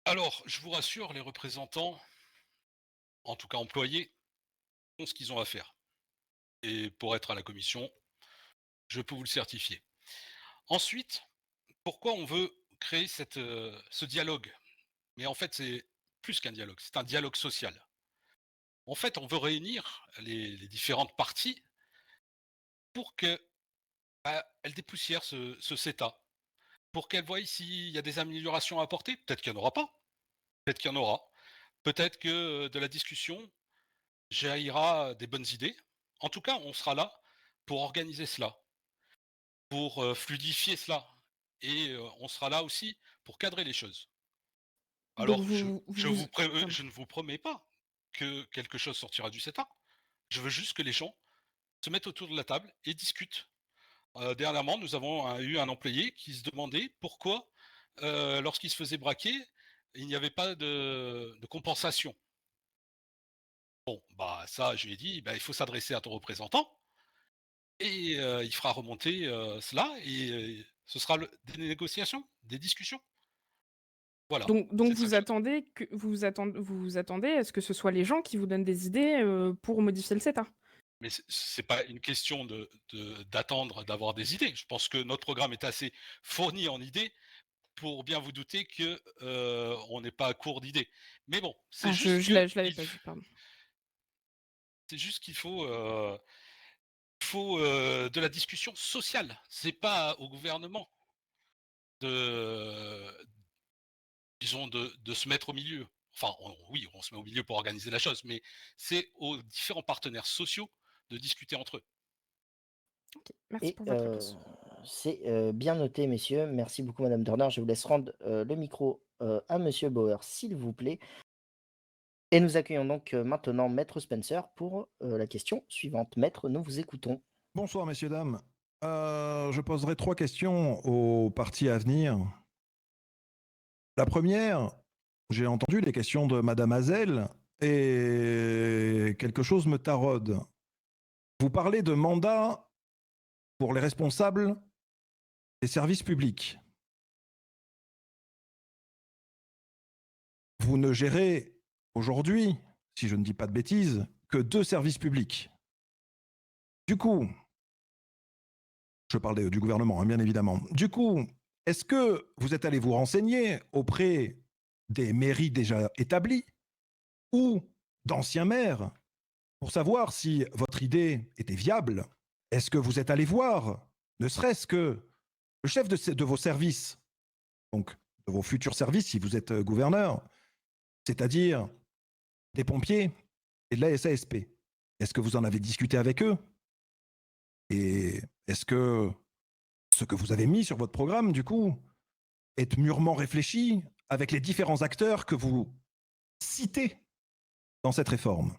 Alors, je vous rassure, les représentants, en tout cas employés, font ce qu'ils ont à faire. Et pour être à la commission, je peux vous le certifier. Ensuite, pourquoi on veut créer ce dialogue? Mais en fait, c'est plus qu'un dialogue, c'est un dialogue social. En fait, on veut réunir les différentes parties pour que elles dépoussièrent ce CETA, pour qu'elles voient s'il y a des améliorations à apporter. Peut-être qu'il n'y en aura pas, peut-être qu'il y en aura. Peut-être que de la discussion jaillira des bonnes idées. En tout cas, on sera là pour organiser cela, pour fluidifier cela. Et on sera là aussi pour cadrer les choses. Donc Alors, pardon. je ne vous promets pas que quelque chose sortira du CETA. Je veux juste que les gens se mettent autour de la table et discutent. Dernièrement, nous avons eu un employé qui se demandait pourquoi, lorsqu'il se faisait braquer, il n'y avait pas de compensation. Bon, bah ça, je lui ai dit, bah, il faut s'adresser à ton représentant et il fera remonter cela et ce sera des négociations, des discussions. Voilà, Donc c'est ça vous que je... attendez que vous attendez à ce que ce soit les gens qui vous donnent des idées, pour modifier le CETA? Mais c'est pas une question d'attendre d'avoir des idées. Je pense que notre programme est assez fourni en idées pour bien vous douter que on n'est pas à court d'idées. Mais bon, Ah je l'avais pas vu, pardon. c'est juste qu'il faut, de la discussion sociale. C'est pas au gouvernement de, disons, de se mettre au milieu. Enfin, oui, on se met au milieu pour organiser la chose, mais c'est aux différents partenaires sociaux de discuter entre eux. OK, merci Et pour votre réponse. c'est, bien noté, messieurs. Merci beaucoup, madame Turner. Je vous laisse rendre, le micro, à monsieur Bauer, s'il vous plaît. Et nous accueillons donc, maintenant maître Spencer pour, la question suivante. Maître, nous vous écoutons. Bonsoir, messieurs, dames. Je poserai 3 questions au parti à venir. La première, j'ai entendu les questions de Madame Hazel et quelque chose me taraude. Vous parlez de mandat pour les responsables des services publics. Vous ne gérez aujourd'hui, si je ne dis pas de bêtises, que 2 services publics. Du coup, je parle du gouvernement, hein, bien évidemment. Du coup, est-ce que vous êtes allé vous renseigner auprès des mairies déjà établies ou d'anciens maires pour savoir si votre idée était viable? Est-ce que vous êtes allé voir, ne serait-ce que le chef de vos services, donc de vos futurs services si vous êtes gouverneur, c'est-à-dire des pompiers et de la SASP? Est-ce que vous en avez discuté avec eux? Et est-ce que ce que vous avez mis sur votre programme, du coup, est mûrement réfléchi avec les différents acteurs que vous citez dans cette réforme?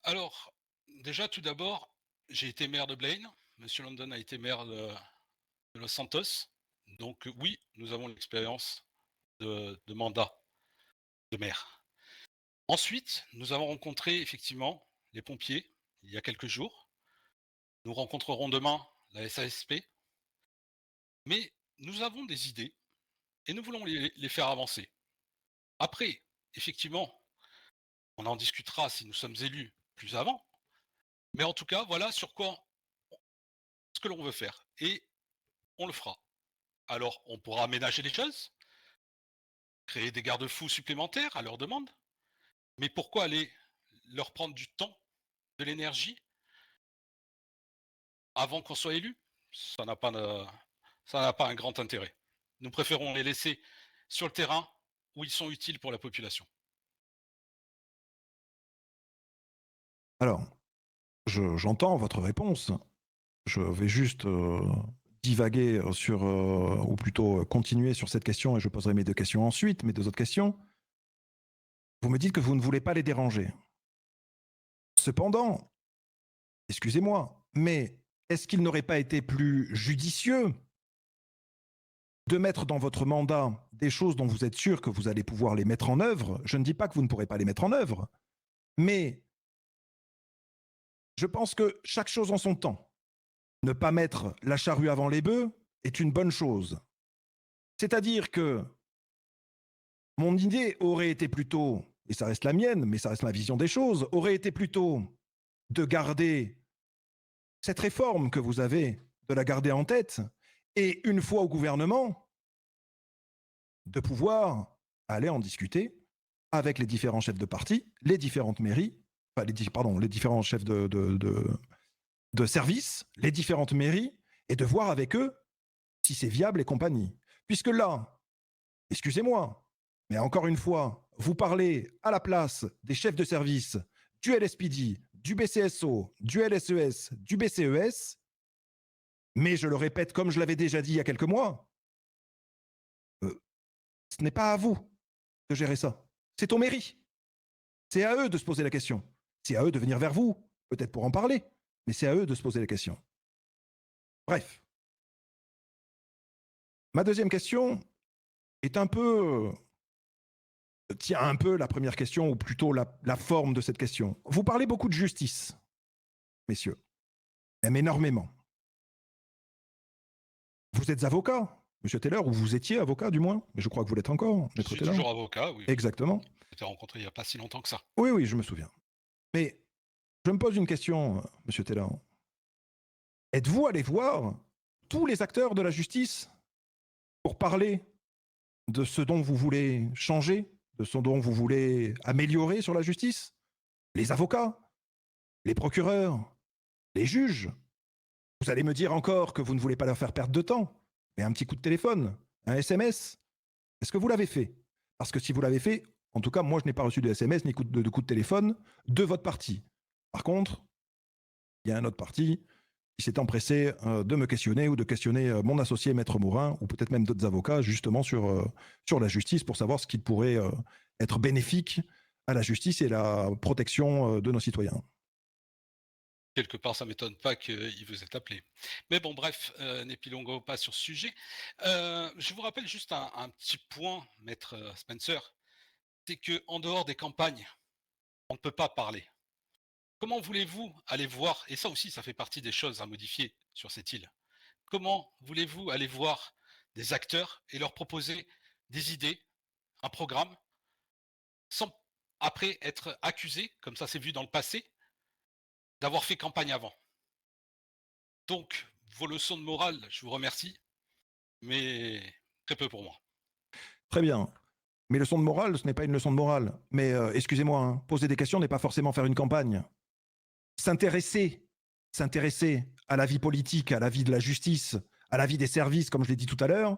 Alors, déjà, tout d'abord, j'ai été maire de Blaine. Monsieur London a été maire de Los Santos. Donc, oui, nous avons l'expérience de mandat de maire. Ensuite, nous avons rencontré effectivement les pompiers il y a quelques jours. Nous rencontrerons demain la SASP. Mais nous avons des idées et nous voulons les faire avancer. Après, effectivement, on en discutera si nous sommes élus plus avant. Mais en tout cas, voilà sur quoi ce que l'on veut faire. Et on le fera. Alors, on pourra aménager les choses, créer des garde-fous supplémentaires à leur demande. Mais pourquoi aller leur prendre du temps, de l'énergie, avant qu'on soit élu? Ça n'a pas un grand intérêt. Nous préférons les laisser sur le terrain où ils sont utiles pour la population. Alors, j'entends votre réponse. Je vais juste divaguer sur, ou plutôt continuer sur cette question, et je poserai mes 2 questions ensuite, mes 2 autres questions. Vous me dites que vous ne voulez pas les déranger. Cependant, excusez-moi, mais est-ce qu'il n'aurait pas été plus judicieux de mettre dans votre mandat des choses dont vous êtes sûr que vous allez pouvoir les mettre en œuvre? Je ne dis pas que vous ne pourrez pas les mettre en œuvre, mais je pense que chaque chose en son temps. Ne pas mettre la charrue avant les bœufs est une bonne chose. C'est-à-dire que mon idée aurait été plutôt, et ça reste la mienne, mais ça reste ma vision des choses, aurait été plutôt de garder cette réforme que vous avez, de la garder en tête, et une fois au gouvernement, de pouvoir aller en discuter avec les différents chefs de parti, les différentes mairies, enfin les différents chefs de services, les différentes mairies, et de voir avec eux si c'est viable et compagnie. Puisque là, excusez-moi, mais encore une fois, vous parlez à la place des chefs de service du LSPD, du BCSO, du LSES, du BCES, mais je le répète comme je l'avais déjà dit il y a quelques mois, ce n'est pas à vous de gérer ça. C'est aux mairies. C'est à eux de se poser la question. C'est à eux de venir vers vous, peut-être pour en parler, mais c'est à eux de se poser la question. Bref. Ma deuxième question est un peu tient un peu la première question, ou plutôt la forme de cette question. Vous parlez beaucoup de justice, messieurs, même énormément. Vous êtes avocat, monsieur Taylor, ou vous étiez avocat du moins, mais je crois que vous l'êtes encore, Je maître suis Taylor. toujours avocat, oui. Exactement. On s'était rencontrés il n'y a pas si longtemps que ça. Oui, oui, je me souviens. Mais je me pose une question, monsieur Taylor. Êtes-vous allé voir tous les acteurs de la justice pour parler de ce dont vous voulez changer, de ce dont vous voulez améliorer sur la justice? Les avocats, les procureurs, les juges. Vous allez me dire encore que vous ne voulez pas leur faire perdre de temps, mais un petit coup de téléphone, un SMS. Est-ce que vous l'avez fait? Parce que si vous l'avez fait, en tout cas, moi, je n'ai pas reçu de SMS ni de coup de téléphone de votre parti. Par contre, il y a un autre parti qui s'est empressé de me questionner ou de questionner mon associé Maître Mourin, ou peut-être même d'autres avocats, justement sur la justice, pour savoir ce qui pourrait être bénéfique à la justice et la protection de nos citoyens. quelque part, ça m'étonne pas qu'il vous ait appelé. Mais bon, bref, n'épilongons pas sur ce sujet. Je vous rappelle juste un petit point, maître Spencer, c'est que en dehors des campagnes, on ne peut pas parler. Comment voulez-vous aller voir, et ça aussi, ça fait partie des choses à modifier sur cette île, comment voulez-vous aller voir des acteurs et leur proposer des idées, un programme, sans après être accusé, comme ça c'est vu dans le passé, d'avoir fait campagne avant? Donc, vos leçons de morale, je vous remercie, mais très peu pour moi. Très bien. Mais leçon de morale, ce n'est pas une leçon de morale. Mais excusez-moi, hein, poser des questions n'est pas forcément faire une campagne. S'intéresser, s'intéresser à la vie politique, à la vie de la justice, à la vie des services, comme je l'ai dit tout à l'heure,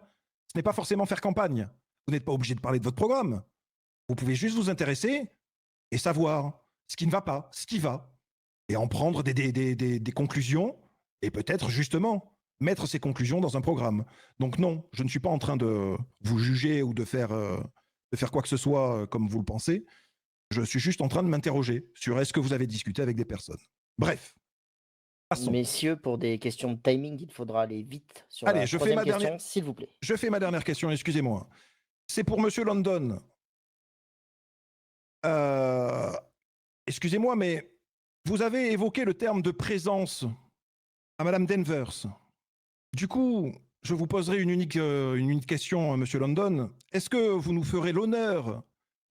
ce n'est pas forcément faire campagne. Vous n'êtes pas obligé de parler de votre programme. Vous pouvez juste vous intéresser et savoir ce qui ne va pas, ce qui va, et en prendre des conclusions, et peut-être justement mettre ces conclusions dans un programme. Donc non, je ne suis pas en train de vous juger ou de faire quoi que ce soit comme vous le pensez. Je suis juste en train de m'interroger sur est-ce que vous avez discuté avec des personnes. Bref, passons. Messieurs, pour des questions de timing, il faudra aller vite sur Allez, la je fais troisième ma question, dernière- s'il vous plaît. Je fais ma dernière question, excusez-moi. C'est pour Monsieur London. Euh, excusez-moi, mais vous avez évoqué le terme de présence à Madame Danvers. Du coup, je vous poserai une unique question, Monsieur London. Est-ce que vous nous ferez l'honneur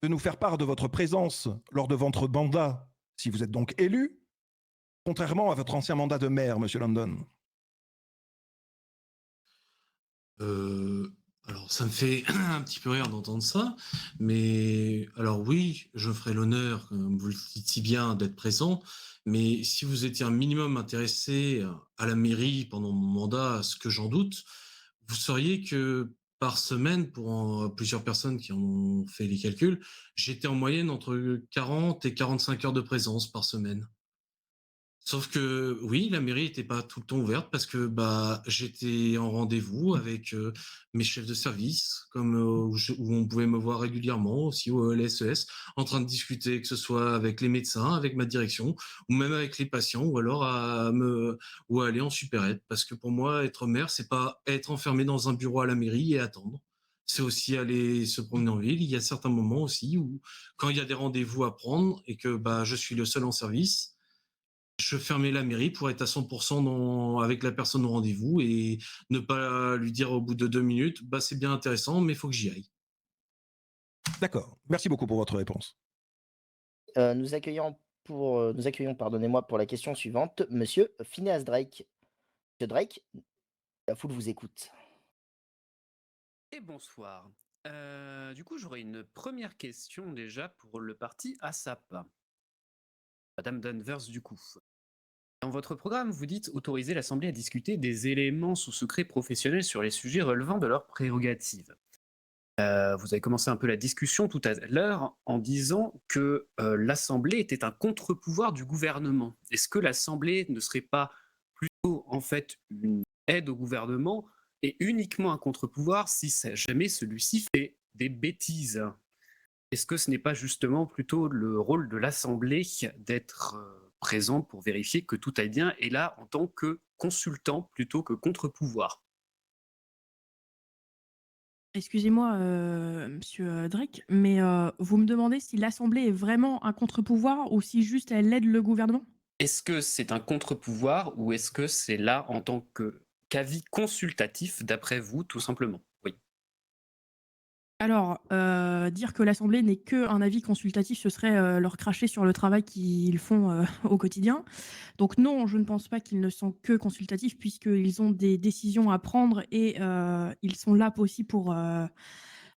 de nous faire part de votre présence lors de votre mandat, si vous êtes donc élu, contrairement à votre ancien mandat de maire, Monsieur London? Alors, ça me fait un petit peu rire d'entendre ça, mais alors oui, je ferai l'honneur, comme vous le dites si bien, d'être présent, mais si vous étiez un minimum intéressé à la mairie pendant mon mandat, ce que j'en doute, vous sauriez que par semaine, pour plusieurs personnes qui en ont fait les calculs, j'étais en moyenne entre 40 et 45 heures de présence par semaine. Sauf que oui, la mairie était pas tout le temps ouverte parce que bah j'étais en rendez-vous avec mes chefs de service, comme où on pouvait me voir régulièrement aussi au LSES, en train de discuter, que ce soit avec les médecins, avec ma direction, ou même avec les patients, ou alors ou à aller en supérette. Parce que pour moi, être maire, c'est pas être enfermé dans un bureau à la mairie et attendre. C'est aussi aller se promener en ville. Il y a certains moments aussi où, quand il y a des rendez-vous à prendre et que bah je suis le seul en service, je fermais la mairie pour être à 100% avec la personne au rendez-vous et ne pas lui dire au bout de 2 minutes, bah c'est bien intéressant, mais il faut que j'y aille. D'accord. Merci beaucoup pour votre réponse. Nous accueillons, pardonnez-moi, pour la question suivante, Monsieur Phineas Drake. Monsieur Drake, la foule vous écoute. Et bonsoir. Du coup, j'aurais une première question déjà pour le parti ASAP. Madame Danvers, du coup. Dans votre programme, vous dites autoriser l'Assemblée à discuter des éléments sous secret professionnel sur les sujets relevant de leurs prérogatives. Vous avez commencé un peu la discussion tout à l'heure en disant que l'Assemblée était un contre-pouvoir du gouvernement. Est-ce que l'Assemblée ne serait pas plutôt en fait une aide au gouvernement et uniquement un contre-pouvoir si jamais celui-ci fait des bêtises? Est-ce que ce n'est pas justement plutôt le rôle de l'Assemblée d'être présent pour vérifier que tout aille bien et là en tant que consultant plutôt que contre-pouvoir? Excusez-moi, monsieur, Drake, mais vous me demandez si l'Assemblée est vraiment un contre-pouvoir ou si juste elle aide le gouvernement? Est-ce que c'est un contre-pouvoir ou est-ce que c'est là en tant qu'avis consultatif d'après vous, tout simplement? Oui. Alors, dire que l'Assemblée n'est qu'un avis consultatif, ce serait, leur cracher sur le travail qu'ils font, au quotidien. Donc non, je ne pense pas qu'ils ne sont que consultatifs puisqu'ils ont des décisions à prendre et ils sont là aussi pour,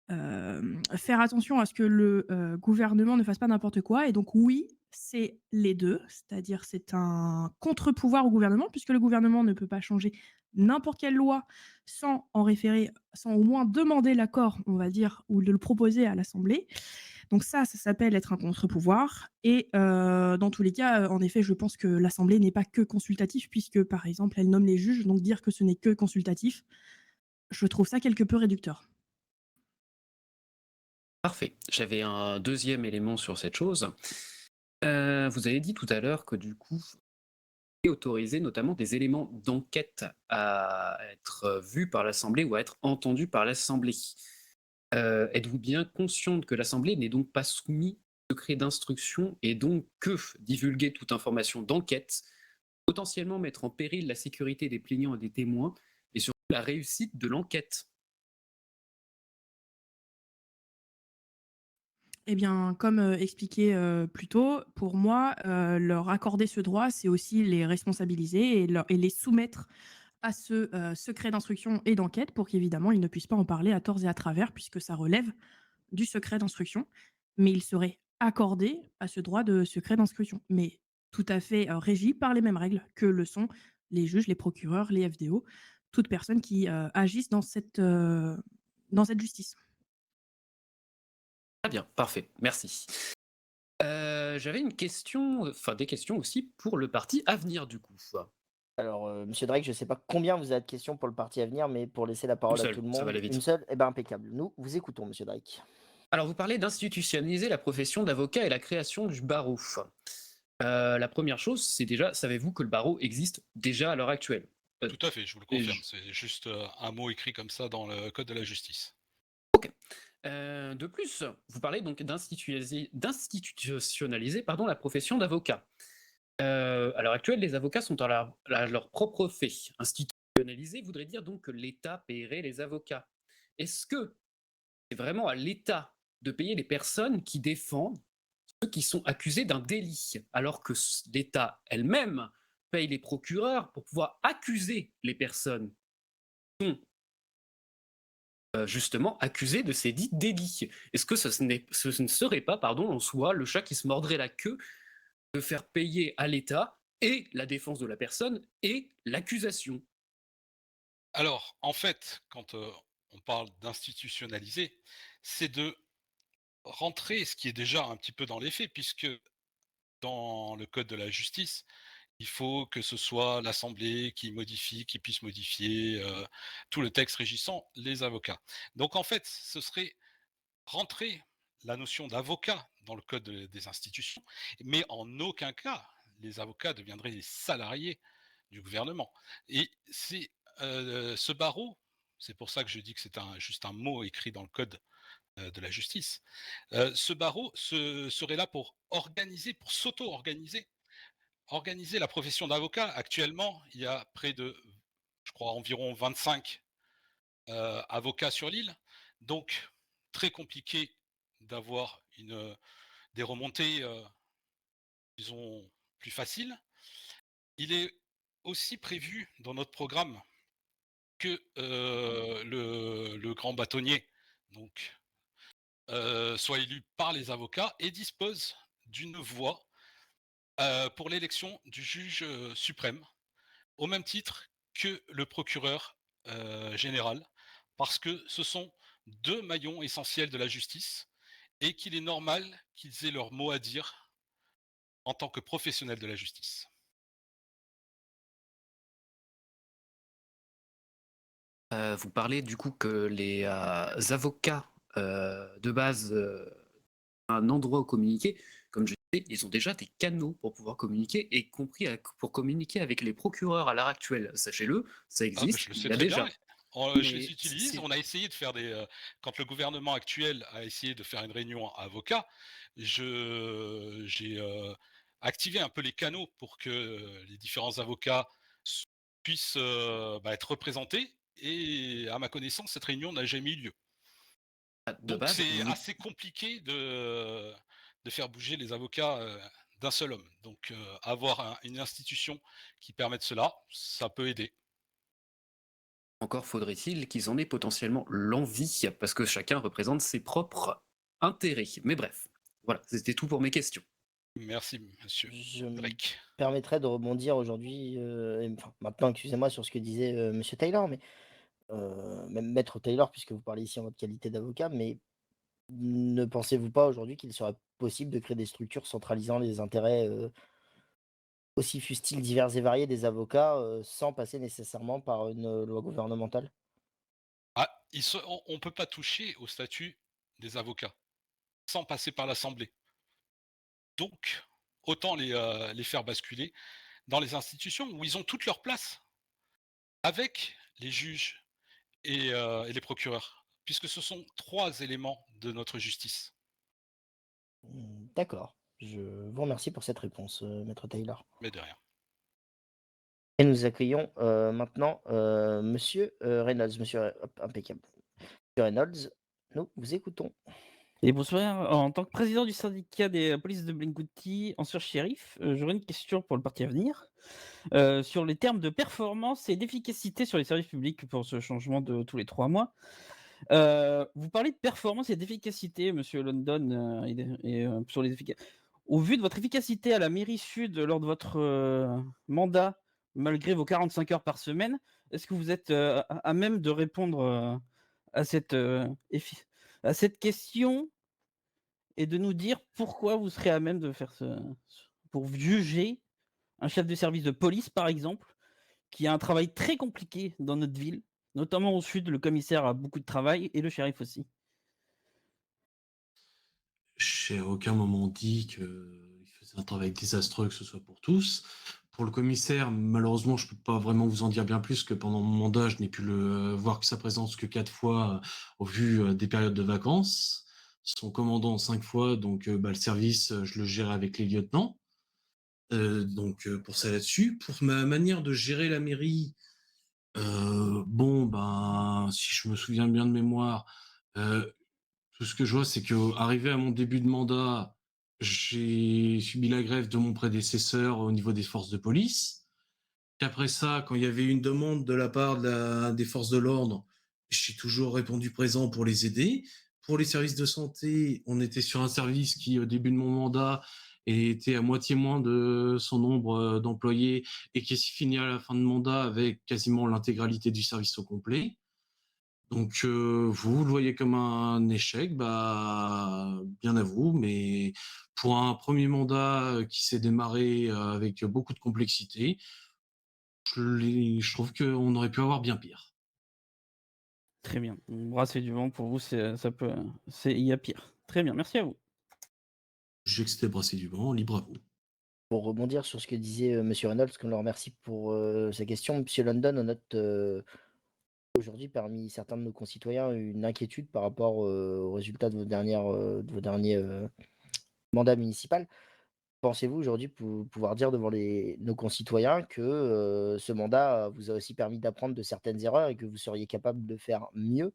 faire attention à ce que le, gouvernement ne fasse pas n'importe quoi et donc oui, c'est les 2, c'est-à-dire c'est un contre-pouvoir au gouvernement puisque le gouvernement ne peut pas changer n'importe quelle loi sans en référer, sans au moins demander l'accord, on va dire, ou de le proposer à l'Assemblée. Donc ça s'appelle être un contre-pouvoir et dans tous les cas, en effet, je pense que l'Assemblée n'est pas que consultative puisque, par exemple, elle nomme les juges, donc dire que ce n'est que consultatif, je trouve ça quelque peu réducteur. Parfait. J'avais un deuxième élément sur cette chose. Vous avez dit tout à l'heure que du coup, et autoriser notamment des éléments d'enquête à être vus par l'Assemblée ou à être entendus par l'Assemblée. Êtes-vous bien consciente que l'Assemblée n'est donc pas soumise au secret d'instruction et donc que divulguer toute information d'enquête, potentiellement mettre en péril la sécurité des plaignants et des témoins et surtout la réussite de l'enquête? Eh bien, comme, expliqué, plus tôt, pour moi, leur accorder ce droit, c'est aussi les responsabiliser et les soumettre à ce, secret d'instruction et d'enquête pour qu'évidemment, ils ne puissent pas en parler à tort et à travers puisque ça relève du secret d'instruction. Mais ils seraient accordés à ce droit de secret d'instruction, mais tout à fait, régis par les mêmes règles que le sont les juges, les procureurs, les FDO, toute personne qui, agissent dans cette justice. Très bien, parfait, merci. J'avais une question, enfin des questions aussi pour le parti Avenir du coup. Alors, monsieur Drake, je ne sais pas combien vous avez de questions pour le parti à venir, mais pour laisser la Une parole à tout seule, le ça va monde, aller une vite. seule, eh ben impeccable. Nous vous écoutons, monsieur Drake. Alors, vous parlez d'institutionnaliser la profession d'avocat et la création du barreau. La première chose, c'est déjà, savez-vous que le barreau existe déjà à l'heure actuelle? Tout à fait, je vous le et confirme. je- C'est juste un mot écrit comme ça dans le code de la justice. De plus, vous parlez donc d'institutionnaliser pardon, la profession d'avocat. À l'heure actuelle, les avocats sont à leur propre fait. Institutionnaliser voudrait dire donc que l'État paierait les avocats. Est-ce que c'est vraiment à l'État de payer les personnes qui défendent ceux qui sont accusés d'un délit, alors que l'État elle-même paye les procureurs pour pouvoir accuser les personnes qui sont justement accusées de ces dits délits? Est-ce que ce ne serait pas, pardon, en soi, le chat qui se mordrait la queue de faire payer à l'État et la défense de la personne et l'accusation? Alors, en fait, quand on parle d'institutionnaliser, c'est de rentrer, ce qui est déjà un petit peu dans les faits, puisque dans le code de la justice, il faut que ce soit l'Assemblée qui modifie, qui puisse modifier tout le texte régissant les avocats. Donc en fait, ce serait rentrer la notion d'avocat dans le code des institutions, mais en aucun cas les avocats deviendraient des salariés du gouvernement. Et c'est ce barreau, c'est pour ça que je dis que c'est juste un mot écrit dans le code de la justice. Ce barreau serait là pour organiser, pour s'auto-organiser, organiser la profession d'avocat. Actuellement, il y a près de, je crois, environ 25 avocats sur l'île. Donc, très compliqué d'avoir des remontées, disons, plus faciles. Il est aussi prévu dans notre programme que le grand bâtonnier donc, soit élu par les avocats et dispose d'une voix pour l'élection du juge suprême, au même titre que le procureur général, parce que ce sont deux maillons essentiels de la justice et qu'il est normal qu'ils aient leur mot à dire en tant que professionnels de la justice. Vous parlez du coup que les avocats de base un endroit où communiquer. Comme je disais, ils ont déjà des canaux pour pouvoir communiquer, y compris pour communiquer avec les procureurs à l'heure actuelle. Sachez-le, ça Ah, bah, existe, je le il sais y a très bien. déjà. Je les Mais utilise. On a essayé de faire quand le gouvernement actuel a essayé de faire une réunion avocats, j'ai activé un peu les canaux pour que les différents avocats puissent être représentés. Et à ma connaissance, cette réunion n'a jamais eu lieu. de Donc base, c'est assez compliqué de faire bouger les avocats d'un seul homme. Donc avoir une institution qui permette cela, ça peut aider. encore faudrait-il qu'ils en aient potentiellement l'envie, parce que chacun représente ses propres intérêts. Mais bref, voilà, c'était tout pour mes questions. Merci, monsieur Je me Drake. permettrai de rebondir aujourd'hui, enfin, maintenant, excusez-moi, sur ce que disait monsieur Taylor, mais même maître Taylor, puisque vous parlez ici en votre qualité d'avocat, mais ne pensez-vous pas aujourd'hui qu'il serait possible de créer des structures centralisant les intérêts aussi fustiles divers et variés des avocats sans passer nécessairement par une loi gouvernementale? Ah, on ne peut pas toucher au statut des avocats sans passer par l'Assemblée. Donc, autant les faire basculer dans les institutions où ils ont toute leur place avec les juges et les procureurs, puisque ce sont 3 éléments de notre justice. D'accord. Je vous remercie pour cette réponse, maître Taylor. Mais de rien. Et nous accueillons maintenant monsieur Reynolds. Monsieur, hop, impeccable. Monsieur Reynolds, nous vous écoutons. Et bonsoir, en tant que président du syndicat des polices de Blinkouti, ancien shérif, j'aurais une question pour le parti à venir. Sur les termes de performance et d'efficacité sur les services publics pour ce changement de tous les 3 mois. Vous parlez de performance et d'efficacité, monsieur London, sur les au vu de votre efficacité à la mairie sud lors de votre mandat, malgré vos 45 heures par semaine, est-ce que vous êtes à même de répondre à cette question et de nous dire pourquoi vous serez à même de faire pour juger un chef de service de police, par exemple, qui a un travail très compliqué dans notre ville, notamment au sud, le commissaire a beaucoup de travail et le shérif aussi. J'ai à aucun moment dit qu'il faisait un travail désastreux, que ce soit pour tous. Pour le commissaire, malheureusement, je ne peux pas vraiment vous en dire bien plus, que pendant mon mandat, je n'ai pu le voir que sa présence que 4 fois au vu des périodes de vacances. Son commandant 5 fois, donc le service, je le gérais avec les lieutenants. Pour ça là-dessus. Pour ma manière de gérer la mairie, si je me souviens bien de mémoire, tout ce que je vois, c'est qu'arrivé à mon début de mandat, j'ai subi la grève de mon prédécesseur au niveau des forces de police. Qu'après ça, quand il y avait une demande de la part des forces de l'ordre, j'ai toujours répondu présent pour les aider. Pour les services de santé, on était sur un service qui, au début de mon mandat, était à moitié moins de son nombre d'employés et qui s'est fini à la fin de mandat avec quasiment l'intégralité du service au complet. Donc, vous le voyez comme un échec, bien à vous, mais pour un premier mandat qui s'est démarré avec beaucoup de complexité, je trouve qu'on aurait pu avoir bien pire. Très bien. Brasser du vent, pour vous, il y a pire. Très bien, merci à vous. J'ai que c'était brasser du vent, libre à vous. Pour rebondir sur ce que disait monsieur Reynolds, qu'on le remercie pour sa question, monsieur London, on note aujourd'hui parmi certains de nos concitoyens une inquiétude par rapport aux résultats de de vos derniers mandats municipaux. Pensez-vous aujourd'hui pouvoir dire devant nos concitoyens que ce mandat vous a aussi permis d'apprendre de certaines erreurs et que vous seriez capable de faire mieux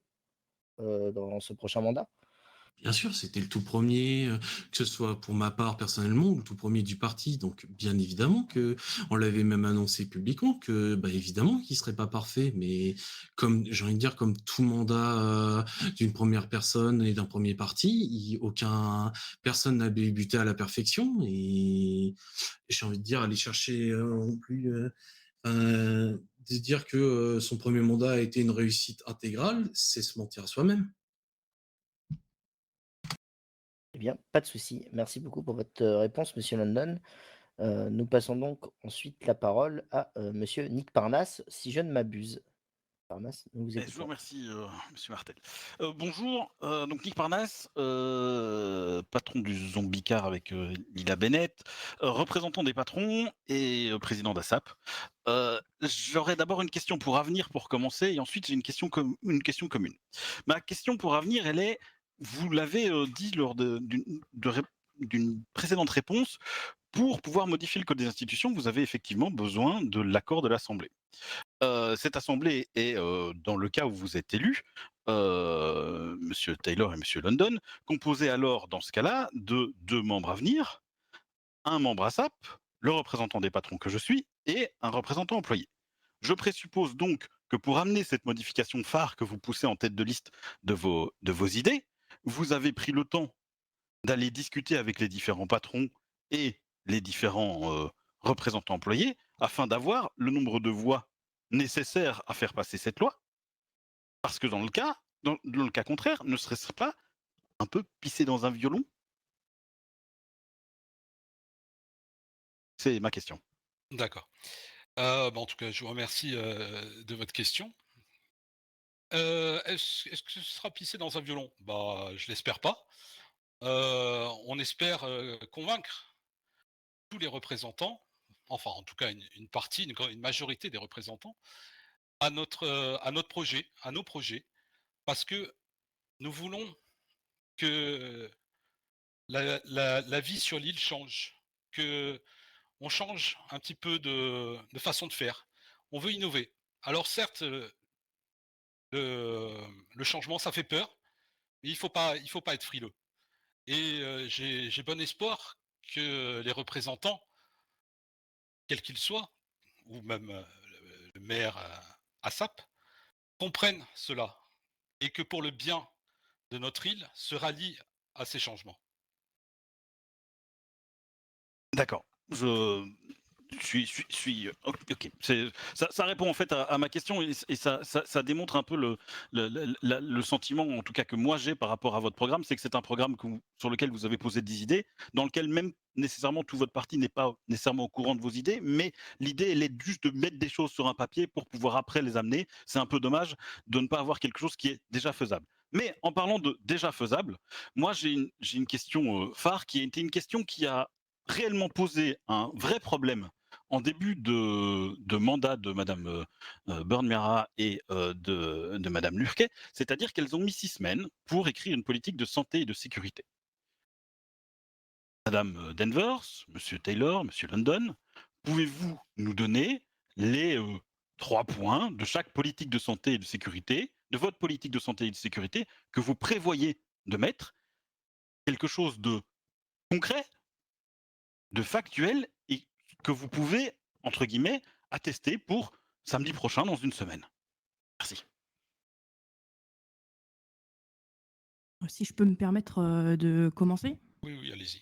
dans ce prochain mandat? Bien sûr, c'était le tout premier, que ce soit pour ma part personnellement ou le tout premier du parti. Donc, bien évidemment on l'avait même annoncé publiquement que, évidemment qu'il serait pas parfait, mais comme j'ai envie de dire, comme tout mandat d'une première personne et d'un premier parti, personne n'a débuté à la perfection et j'ai envie de dire aller chercher non plus de dire que son premier mandat a été une réussite intégrale, c'est se mentir à soi-même. Eh bien, pas de souci. Merci beaucoup pour votre réponse, monsieur London. Nous passons donc ensuite la parole à monsieur Nick Parnasse, si je ne m'abuse. Parnasse, nous vous Je vous écoutons. remercie, monsieur Martel. Bonjour, donc Nick Parnasse, patron du Zombie Car avec Lila Bennett, représentant des patrons et président d'ASAP. J'aurais d'abord une question pour Avenir pour commencer, et ensuite j'ai une question commune. Ma question pour Avenir, elle est, vous l'avez dit lors d'une précédente réponse, pour pouvoir modifier le code des institutions, vous avez effectivement besoin de l'accord de l'Assemblée. Cette assemblée est, dans le cas où vous êtes élu, monsieur Taylor et monsieur London, composée alors dans ce cas-là de 2 membres Avenir, 1 membre ASAP, le représentant des patrons que je suis et un représentant employé. Je présuppose donc que pour amener cette modification phare que vous poussez en tête de liste de vos idées, vous avez pris le temps d'aller discuter avec les différents patrons et les différents représentants employés afin d'avoir le nombre de voix nécessaires à faire passer cette loi. Parce que dans le cas contraire, ne serait-ce pas un peu pisser dans un violon? C'est ma question. D'accord. En tout cas, je vous remercie de votre question. Est-ce que ce sera pissé dans un violon? Je l'espère pas. On espère convaincre tous les représentants enfin en tout cas une partie, une majorité des représentants, à notre projet, à nos projets, parce que nous voulons que la vie sur l'île change, que on change un petit peu de façon de faire. On veut innover. Alors certes, le changement, ça fait peur, mais il faut pas être frileux. Et j'ai bon espoir que les représentants, quels qu'ils soient, ou même le maire ASAP, comprennent cela et que pour le bien de notre île, se rallient à ces changements. D'accord. Ok. Ça répond en fait à ma question et ça démontre un peu le sentiment, en tout cas que moi j'ai par rapport à votre programme, c'est que c'est un programme sur lequel vous avez posé des idées, dans lequel même nécessairement tout votre parti n'est pas nécessairement au courant de vos idées, mais l'idée elle est juste de mettre des choses sur un papier pour pouvoir après les amener. C'est un peu dommage de ne pas avoir quelque chose qui est déjà faisable. Mais en parlant de déjà faisable, moi j'ai une question phare qui était une question qui a réellement posé un vrai problème en début de mandat de Madame Byrne-Mera et de Madame Lurquet, c'est-à-dire qu'elles ont mis 6 semaines pour écrire une politique de santé et de sécurité. Madame Danvers, Monsieur Taylor, Monsieur London, pouvez-vous nous donner les 3 points de chaque politique de santé et de sécurité, de votre politique de santé et de sécurité, que vous prévoyez de mettre, quelque chose de concret, de factuel et que vous pouvez, entre guillemets, attester pour samedi prochain dans une semaine. Merci. Si je peux me permettre de commencer. Oui, oui, allez-y.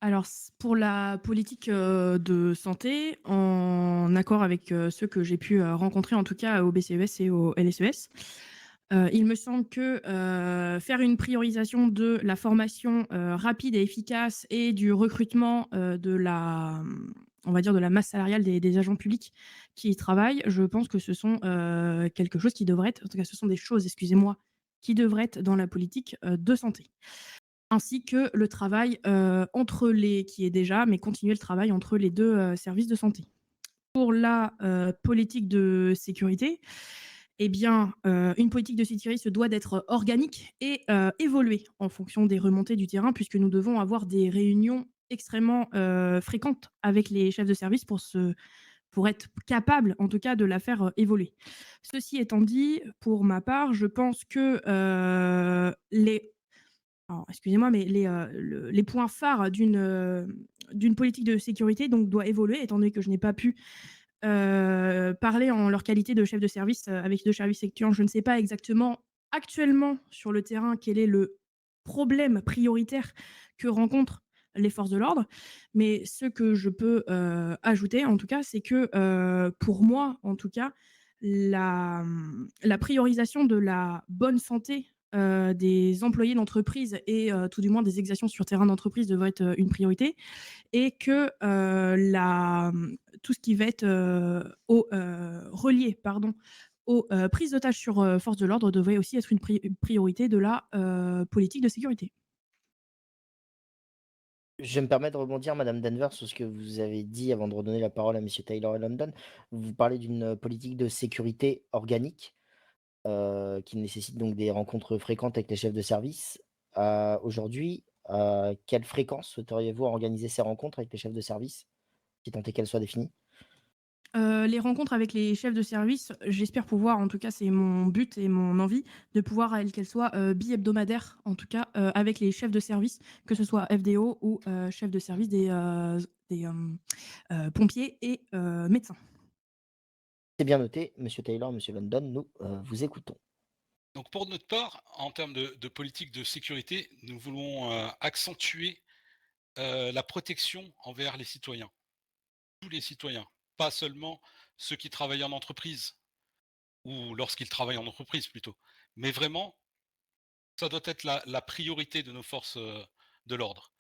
Alors, pour la politique de santé, en accord avec ceux que j'ai pu rencontrer, en tout cas au BCES et au LSES, il me semble que faire une priorisation de la formation rapide et efficace et du recrutement on va dire de la masse salariale des agents publics qui y travaillent, je pense que ce sont quelque chose qui devrait être, en tout cas, ce sont des choses, excusez-moi, qui devraient être dans la politique de santé. Ainsi que le travail qui est déjà, mais continuer le travail entre les deux services de santé. Pour la politique de sécurité, eh bien, une politique de sécurité se doit d'être organique et évoluer en fonction des remontées du terrain, puisque nous devons avoir des réunions extrêmement fréquentes avec les chefs de service pour être capable, en tout cas, de la faire évoluer. Ceci étant dit, pour ma part, je pense que alors, excusez-moi, mais les points phares d'une politique de sécurité donc doit évoluer, étant donné que je n'ai pas pu parler en leur qualité de chef de service avec les 2 services actuels. Je ne sais pas exactement, actuellement, sur le terrain, quel est le problème prioritaire que rencontrent les forces de l'ordre. Mais ce que je peux ajouter, en tout cas, c'est que pour moi, en tout cas, la priorisation de la bonne santé des employés d'entreprise et tout du moins des exactions sur terrain d'entreprise devrait être une priorité et que tout ce qui va être relié aux prises d'otages sur force de l'ordre devrait aussi être une priorité de la politique de sécurité. Je me permets de rebondir, Madame Danvers, sur ce que vous avez dit avant de redonner la parole à Monsieur Taylor et London. Vous parlez d'une politique de sécurité organique qui nécessite donc des rencontres fréquentes avec les chefs de service. Aujourd'hui, quelle fréquence souhaiteriez-vous organiser ces rencontres avec les chefs de service, si tant est qu'elles soient définies? Les rencontres avec les chefs de service, j'espère pouvoir, en tout cas c'est mon but et mon envie, de pouvoir qu'elles soient bi-hebdomadaires, en tout cas avec les chefs de service, que ce soit FDO ou chefs de service des pompiers et médecins. C'est bien noté, Monsieur Taylor, Monsieur London, nous vous écoutons. Donc pour notre part, en termes de politique de sécurité, nous voulons accentuer la protection envers les citoyens. Tous les citoyens, pas seulement ceux qui travaillent en entreprise, ou lorsqu'ils travaillent en entreprise plutôt, mais vraiment, ça doit être la priorité de nos forces de l'ordre.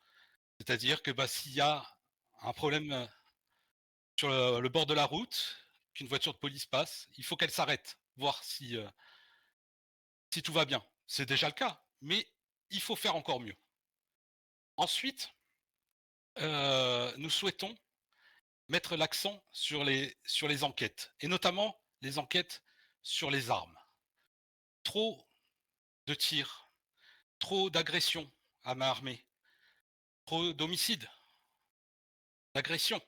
C'est-à-dire que s'il y a un problème sur le bord de la route, qu'une voiture de police passe, il faut qu'elle s'arrête, voir si tout va bien. C'est déjà le cas, mais il faut faire encore mieux. Ensuite, nous souhaitons mettre l'accent sur les enquêtes, et notamment les enquêtes sur les armes. Trop de tirs, trop d'agressions à main armée, trop d'homicides, d'agressions.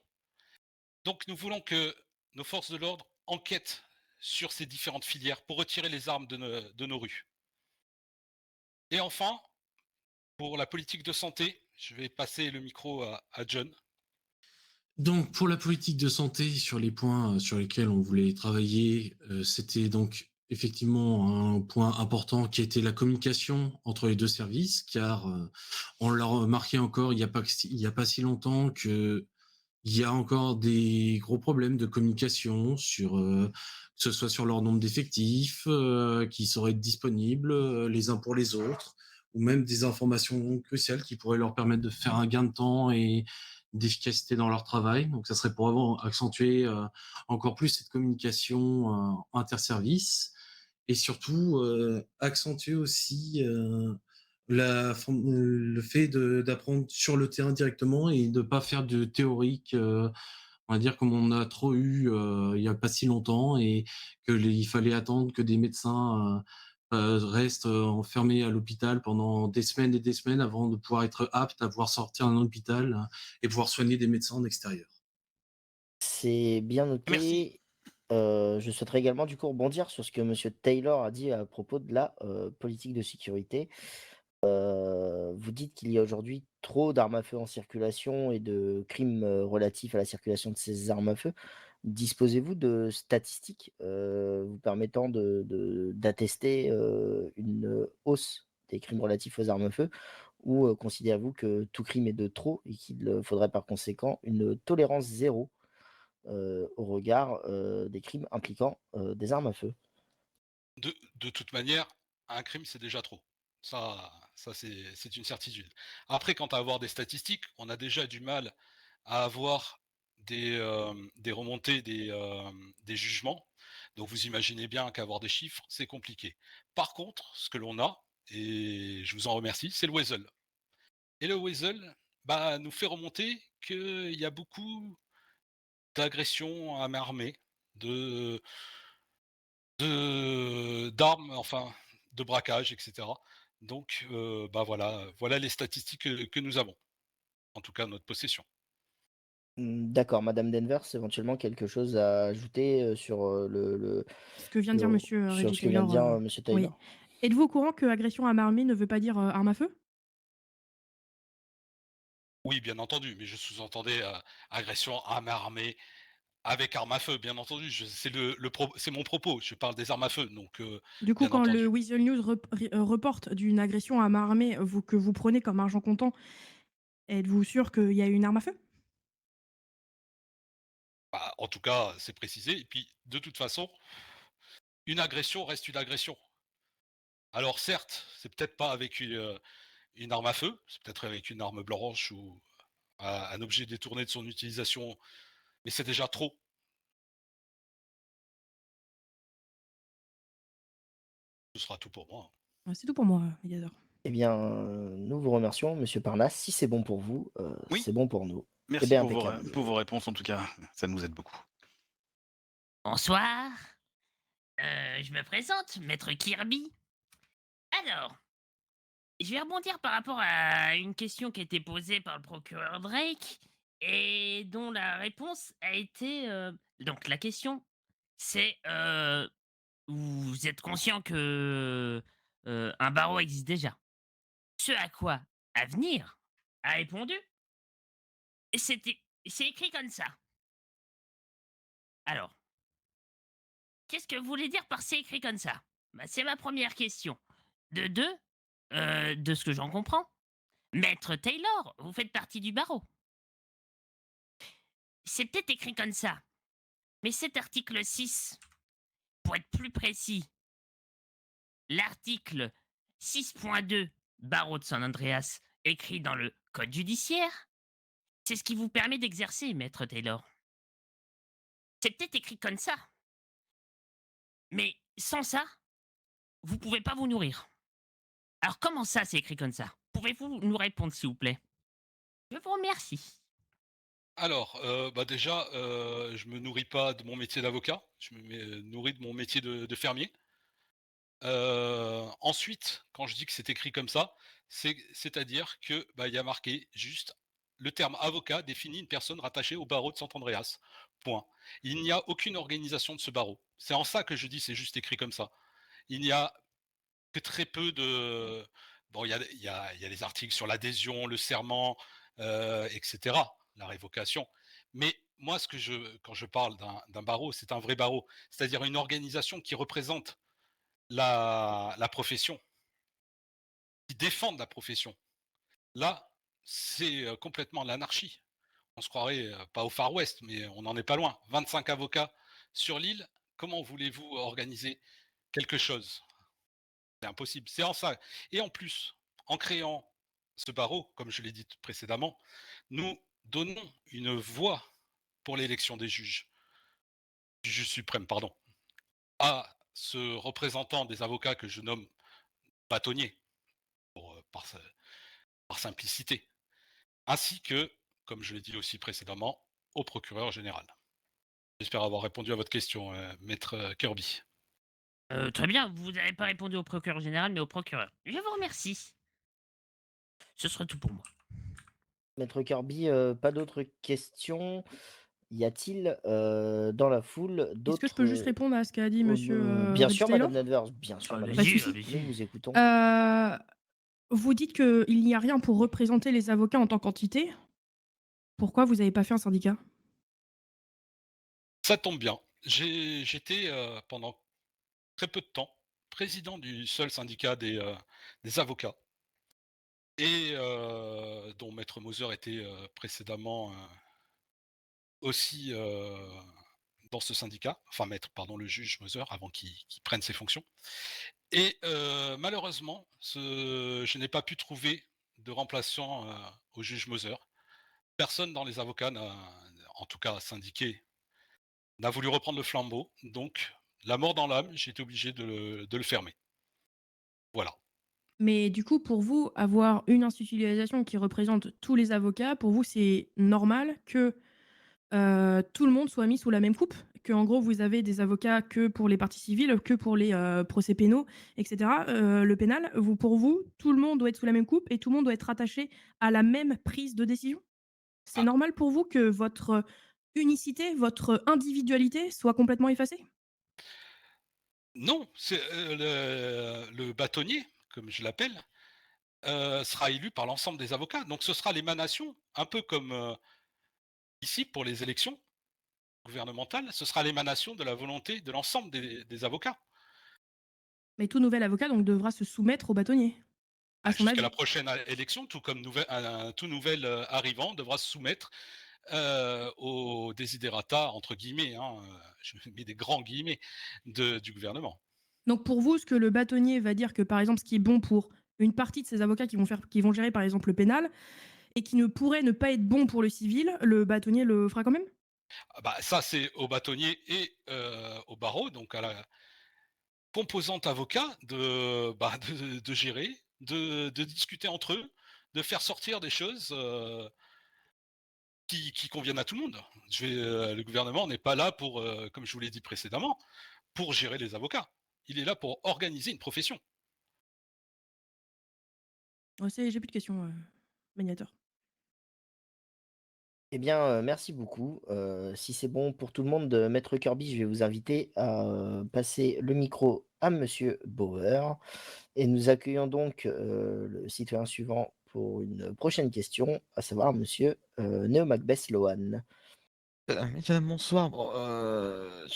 Donc nous voulons que nos forces de l'ordre enquêtent sur ces différentes filières pour retirer les armes de nos rues. Et enfin, pour la politique de santé, je vais passer le micro à John. Donc, pour la politique de santé, sur les points sur lesquels on voulait travailler, c'était donc effectivement un point important qui était la communication entre les deux services, car on l'a remarqué encore il n'y a pas si longtemps que il y a encore des gros problèmes de communication sur que ce soit sur leur nombre d'effectifs qui seraient disponibles les uns pour les autres, ou même des informations cruciales qui pourraient leur permettre de faire un gain de temps et d'efficacité dans leur travail. Donc, ça serait pour avoir accentuer encore plus cette communication interservice, et surtout accentuer aussi le fait d'apprendre sur le terrain directement et de ne pas faire de théorique, on va dire, comme on a trop eu il n'y a pas si longtemps, et il fallait attendre que des médecins restent enfermés à l'hôpital pendant des semaines et des semaines avant de pouvoir être aptes à pouvoir sortir d'un hôpital et pouvoir soigner des médecins en extérieur. C'est bien Merci. noté. Je souhaiterais également du coup rebondir sur ce que monsieur Taylor a dit à propos de la, politique de sécurité. Vous dites qu'il y a aujourd'hui trop d'armes à feu en circulation et de crimes, relatifs à la circulation de ces armes à feu. Disposez-vous de statistiques, vous permettant d'attester, une hausse des crimes relatifs aux armes à feu? Ou, considérez-vous que tout crime est de trop et qu'il, faudrait par conséquent une tolérance zéro, au regard, des crimes impliquant, des armes à feu? De toute manière, un crime, c'est déjà trop. Ça c'est une certitude. Après, quant à avoir des statistiques, on a déjà du mal à avoir des remontées des jugements. Donc vous imaginez bien qu'avoir des chiffres, c'est compliqué. Par contre, ce que l'on a, et je vous en remercie, c'est le Weasel. Et le Weasel, bah, nous fait remonter qu'il y a beaucoup d'agressions à main armée, de d'armes, enfin, de braquage, et cetera. Donc, bah, voilà les statistiques que nous avons, en tout cas notre possession. D'accord, madame Denvers, éventuellement quelque chose à ajouter, sur, Ce que vient de dire monsieur, sur Reggie ce que vient de Taylor, dire, monsieur oui. Taylor? Êtes-vous au courant que agression à main armée ne veut pas dire, arme à feu? Oui, bien entendu, mais je sous-entendais, agression à main armée avec arme à feu, bien entendu. C'est mon propos, je parle des armes à feu, donc Du coup, bien quand le entendu. Weasel News reporte d'une agression à main armée, que vous prenez comme argent comptant, êtes-vous sûr qu'il y a une arme à feu? Bah, en tout cas, c'est précisé et puis, de toute façon, une agression reste une agression. Alors certes, c'est peut-être pas avec une arme à feu, c'est peut-être avec une arme blanche ou un objet détourné de son utilisation, mais c'est déjà trop. Ce sera tout pour moi. C'est tout pour moi, Mediator. Eh bien, nous vous remercions, monsieur Parnasse. Si c'est bon pour vous, Oui, c'est bon pour nous. Eh merci bien, impeccable. pour vos réponses en tout cas, ça nous aide beaucoup. Bonsoir, je me présente, Maître Kirby. Alors, je vais rebondir par rapport à une question qui a été posée par le procureur Drake et dont la réponse a été, donc la question, c'est, vous êtes conscient que, un barreau existe déjà? Ce à quoi Avenir a répondu: C'est écrit comme ça». Alors, qu'est-ce que vous voulez dire par «c'est écrit comme ça»? Bah, c'est ma première question. De 2, de ce que j'en comprends, Maître Taylor, vous faites partie du barreau. C'est peut-être écrit comme ça, mais cet article 6, pour être plus précis, l'article 6.2 barreau de San Andreas, écrit dans le code judiciaire, c'est ce qui vous permet d'exercer, Maître Taylor. C'est peut-être écrit comme ça, mais sans ça, vous pouvez pas vous nourrir. Alors comment ça, c'est écrit comme ça? Pouvez-vous nous répondre, s'il vous plaît? Je vous remercie. Alors, déjà, je me nourris pas de mon métier d'avocat, je nourris de mon métier de fermier. Ensuite, quand je dis que c'est écrit comme ça, c'est-à-dire que, il y a marqué juste: «Le terme avocat définit une personne rattachée au barreau de Sant Andreas. Point. Il n'y a aucune organisation de ce barreau». C'est en ça que je dis: «C'est juste écrit comme ça». Il n'y a que très peu de bon, il y a les articles sur l'adhésion, le serment, et cetera, la révocation. Mais moi, quand je parle d'un barreau, c'est un vrai barreau, c'est-à-dire une organisation qui représente la profession, qui défendent la profession. Là, c'est complètement l'anarchie. On se croirait pas au Far West, mais on n'en est pas loin. 25 avocats sur l'île, comment voulez-vous organiser quelque chose? C'est impossible. C'est en ça. Et en plus, en créant ce barreau, comme je l'ai dit précédemment, nous donnons une voix pour l'élection des juges, du juge suprême, pardon, à ce représentant des avocats que je nomme bâtonnier, par simplicité, ainsi que, comme je l'ai dit aussi précédemment, au procureur général. J'espère avoir répondu à votre question, maître Kirby. Très bien, vous n'avez pas répondu au procureur général, mais au procureur. Je vous remercie. Ce sera tout pour moi. Maître Kirby, pas d'autres questions? Y a-t-il, dans la foule Est-ce que je peux juste d'autres, répondre à ce qu'a dit monsieur, bien Reggie sûr Taylor? madame Danvers, bien sûr madame Pas de Allez-y, souci. Danvers, nous allez-y. vous écoutons. Vous dites qu'il n'y a rien pour représenter les avocats en tant qu'entité. Pourquoi vous n'avez pas fait un syndicat? Ça tombe bien. J'étais, pendant très peu de temps, président du seul syndicat des avocats et dont maître Moser était, précédemment, aussi, dans ce syndicat, enfin maître, pardon, le juge Moser avant qu'il prenne ses fonctions et malheureusement, je n'ai pas pu trouver de remplaçant, au juge Moser. Personne dans les avocats en tout cas syndiqué, n'a voulu reprendre le flambeau, donc la mort dans l'âme, j'ai été obligé de le fermer. Voilà. Mais du coup, pour vous, avoir une institutionnalisation qui représente tous les avocats, pour vous, c'est normal que, tout le monde soit mis sous la même coupe? Qu'en gros, vous avez des avocats que pour les parties civiles, que pour les, procès pénaux et cetera, le pénal, pour vous, tout le monde doit être sous la même coupe et tout le monde doit être rattaché à la même prise de décision? C'est Ah, normal pour vous que votre unicité, votre individualité soit complètement effacée? non, c'est, le bâtonnier, comme je l'appelle, sera élu par l'ensemble des avocats. Donc ce sera l'émanation, un peu comme, ici pour les élections gouvernementales, ce sera l'émanation de la volonté de l'ensemble des avocats. Mais tout nouvel avocat donc devra se soumettre au bâtonnier, à son Jusqu'à la avis? prochaine élection, tout comme un tout nouvel, arrivant devra se soumettre, aux desiderata entre guillemets, hein, je mets des grands guillemets, du gouvernement. Donc pour vous, ce que le bâtonnier va dire que, par exemple, ce qui est bon pour une partie de ses avocats qui vont gérer, par exemple, le pénal et qui ne pourrait ne pas être bon pour le civil, le bâtonnier le fera quand même? Ah bah, ça, c'est au bâtonnier et au barreau, donc à la composante avocat de gérer, de discuter entre eux, de faire sortir des choses, qui conviennent à tout le monde. Le gouvernement n'est pas là pour, comme je vous l'ai dit précédemment, pour gérer les avocats. Il est là pour organiser une profession. J'ai plus de questions, médiateur. Eh bien, merci beaucoup. Si c'est bon pour tout le monde, maître Kirby, je vais vous inviter à, passer le micro à monsieur Bauer et nous accueillons donc, le citoyen suivant pour une prochaine question, à savoir monsieur, Neo Macbeth Lohan. Mesdames, bonsoir. Bon,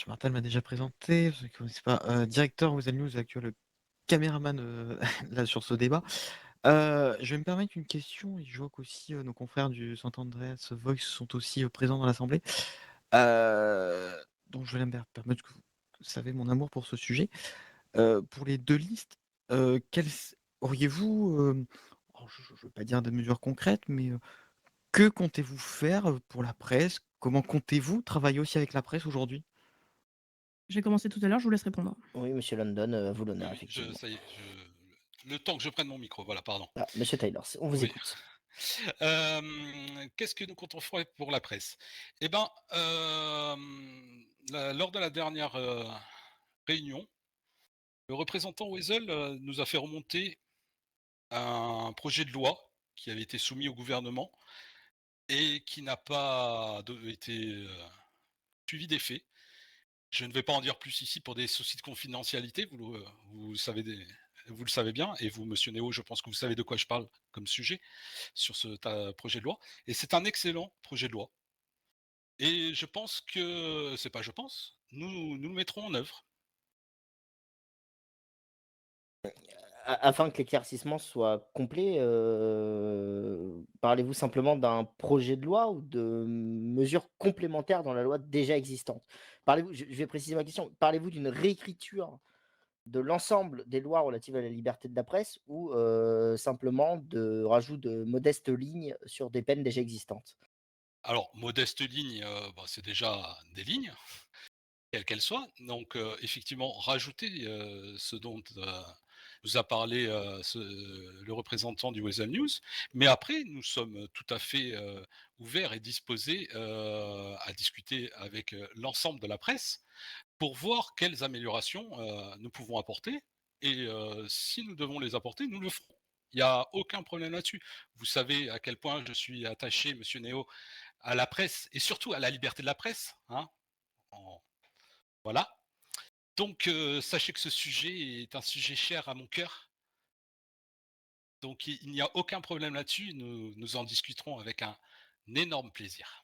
Martel m'a déjà présenté, ceux qui ne connaissent pas, directeur Wizard News, actuel caméraman là sur ce débat. Je vais me permettre une question, et je vois qu'aussi nos confrères du Sant Andreas Voice sont aussi présents dans l'Assemblée. Donc je vais me permettre que vous savez mon amour pour ce sujet. Pour les deux listes, auriez-vous, alors je ne veux pas dire des mesures concrètes, mais que comptez-vous faire pour la presse? Comment comptez-vous travailler aussi avec la presse aujourd'hui? J'ai commencé tout à l'heure, je vous laisse répondre. Oui, monsieur London, à vous l'honneur, Oui, effectivement. ça y est, le temps que je prenne mon micro, voilà, pardon. Ah, monsieur Taylor, on vous Oui. écoute. Qu'est-ce que nous comptons faire pour la presse? Eh ben, lors de la dernière réunion, le représentant Weasel nous a fait remonter un projet de loi qui avait été soumis au gouvernement et qui n'a pas été suivi des faits. Je ne vais pas en dire plus ici pour des soucis de confidentialité, vous le savez bien, et vous, monsieur Néo, je pense que vous savez de quoi je parle comme sujet sur ce projet de loi. Et c'est un excellent projet de loi. Et je pense que, c'est pas je pense, nous le mettrons en œuvre. Afin que l'éclaircissement soit complet, parlez-vous simplement d'un projet de loi ou de mesures complémentaires dans la loi déjà existante? Parlez-vous je vais préciser ma question, parlez-vous d'une réécriture de l'ensemble des lois relatives à la liberté de la presse ou, simplement de rajout de modestes lignes sur des peines déjà existantes? Alors, modeste ligne, c'est déjà des lignes, quelles qu'elles soient. Donc, effectivement, rajouter ce dont nous a parlé le représentant du Weasel News. Mais après, nous sommes tout à fait ouverts et disposés à discuter avec l'ensemble de la presse pour voir quelles améliorations nous pouvons apporter. Et si nous devons les apporter, nous le ferons. Il n'y a aucun problème là-dessus. Vous savez à quel point je suis attaché, monsieur Néo, à la presse et surtout à la liberté de la presse. Hein, voilà. Donc, sachez que ce sujet est un sujet cher à mon cœur. Donc, il n'y a aucun problème là-dessus. Nous en discuterons avec un énorme plaisir.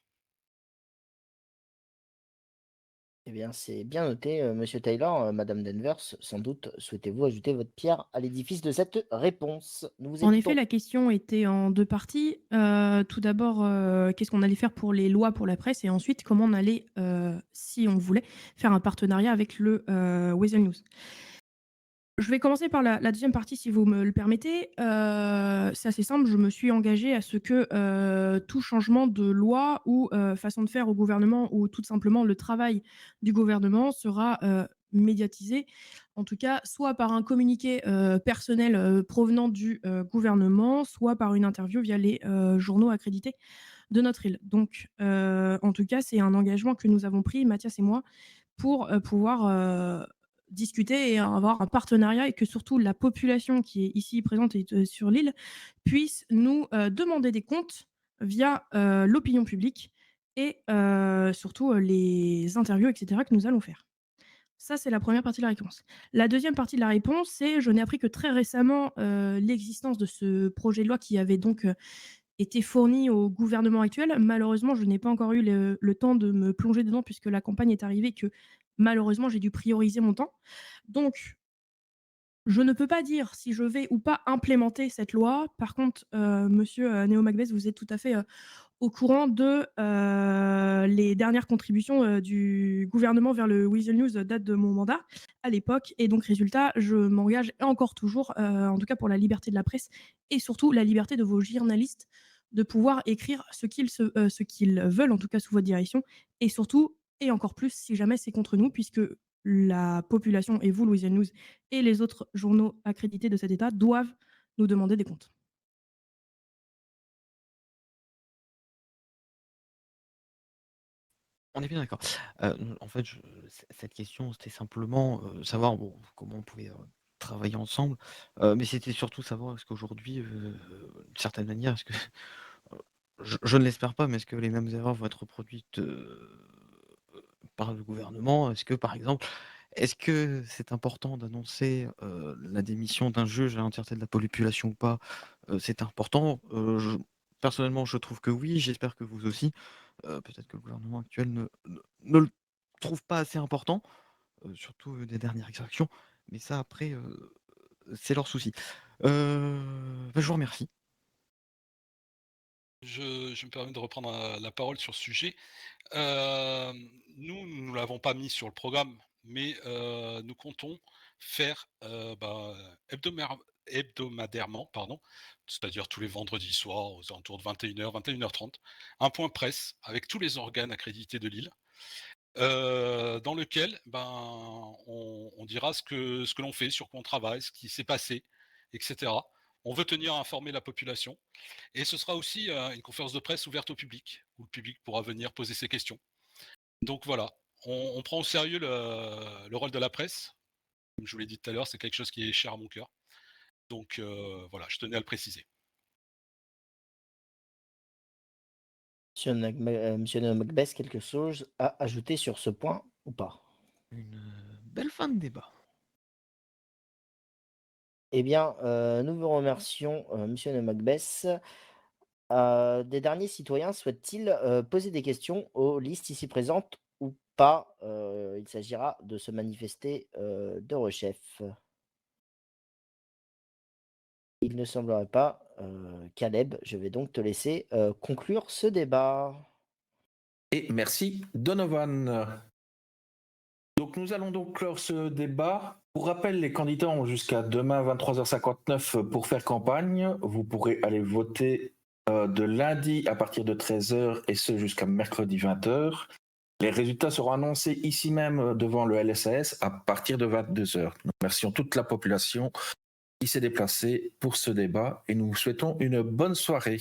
Eh bien, c'est bien noté, monsieur Taylor, madame Danvers, sans doute souhaitez-vous ajouter votre pierre à l'édifice de cette réponse? Nous vous En effet, écoutons. la question était en 2 parties. Tout d'abord, qu'est-ce qu'on allait faire pour les lois pour la presse et ensuite comment on allait, si on voulait, faire un partenariat avec le, Weasel News. Je vais commencer par la 2e partie si vous me le permettez. C'est assez simple, je me suis engagée à ce que, tout changement de loi ou, façon de faire au gouvernement ou tout simplement le travail du gouvernement sera, médiatisé. En tout cas, soit par un communiqué, personnel, provenant du, gouvernement, soit par une interview via les, journaux accrédités de notre île. Donc, en tout cas, c'est un engagement que nous avons pris, Mathias et moi, pour, pouvoir, discuter et avoir un partenariat et que surtout la population qui est ici présente et sur l'île puisse nous, demander des comptes via, l'opinion publique et surtout, les interviews et cetera que nous allons faire. Ça, c'est la première partie de la réponse. La deuxième partie de la réponse, c'est je n'ai appris que très récemment, l'existence de ce projet de loi qui avait donc, été fourni au gouvernement actuel. Malheureusement, je n'ai pas encore eu le temps de me plonger dedans puisque la campagne est arrivée que malheureusement, j'ai dû prioriser mon temps. Donc je ne peux pas dire si je vais ou pas implémenter cette loi. Par contre, monsieur, Neo Macbeth, vous êtes tout à fait, au courant de, les dernières contributions, du gouvernement vers le Weasel News datent de mon mandat à l'époque et donc résultat, je m'engage encore toujours, en tout cas pour la liberté de la presse et surtout la liberté de vos journalistes de pouvoir écrire ce qu'ils veulent, en tout cas sous votre direction et surtout et encore plus si jamais c'est contre nous puisque la population et vous, Weasel News et les autres journaux accrédités de cet État doivent nous demander des comptes. On est bien d'accord. En fait, cette question, c'était simplement savoir bon, comment on pouvait travailler ensemble. Mais c'était surtout savoir est-ce qu'aujourd'hui, d'une certaine manière, est-ce que, je ne l'espère pas, mais est-ce que les mêmes erreurs vont être reproduites par le gouvernement? Est-ce que, par exemple, est-ce que c'est important d'annoncer la démission d'un juge à l'entièreté de la population ou pas? C'est important. Personnellement, je trouve que oui. J'espère que vous aussi. Peut-être que le gouvernement actuel ne le trouve pas assez important, surtout, des dernières exactions, mais ça après, c'est leur souci. Je vous remercie. Je me permets de reprendre la parole sur ce sujet. Nous ne l'avons pas mis sur le programme, mais nous comptons faire hebdomadairement, pardon, c'est-à-dire tous les vendredis soirs aux alentours de 21h, 21h30, un point presse avec tous les organes accrédités de l'île, dans lequel on dira ce que l'on fait, sur quoi on travaille, ce qui s'est passé, etc. On veut tenir informée la population. Et ce sera aussi une conférence de presse ouverte au public, où le public pourra venir poser ses questions. Donc voilà, on prend au sérieux le rôle de la presse. Comme je vous l'ai dit tout à l'heure, c'est quelque chose qui est cher à mon cœur. Donc voilà, je tenais à le préciser. Monsieur Macbeth, quelque chose à ajouter sur ce point ou pas? Une belle fin de débat. Eh bien, nous vous remercions, monsieur Macbeth. Des derniers citoyens souhaitent-ils poser des questions aux listes ici présentes ou pas? Il s'agira de se manifester de rechef. Il ne semblerait pas. Caleb, je vais donc te laisser conclure ce débat. Et merci Donovan. Donc nous allons donc clore ce débat. Pour rappel, les candidats ont jusqu'à demain 23h59 pour faire campagne. Vous pourrez aller voter de lundi à partir de 13h et ce jusqu'à mercredi 20h. Les résultats seront annoncés ici même devant le LSAS à partir de 22h. Nous remercions toute la population qui s'est déplacée pour ce débat et nous vous souhaitons une bonne soirée.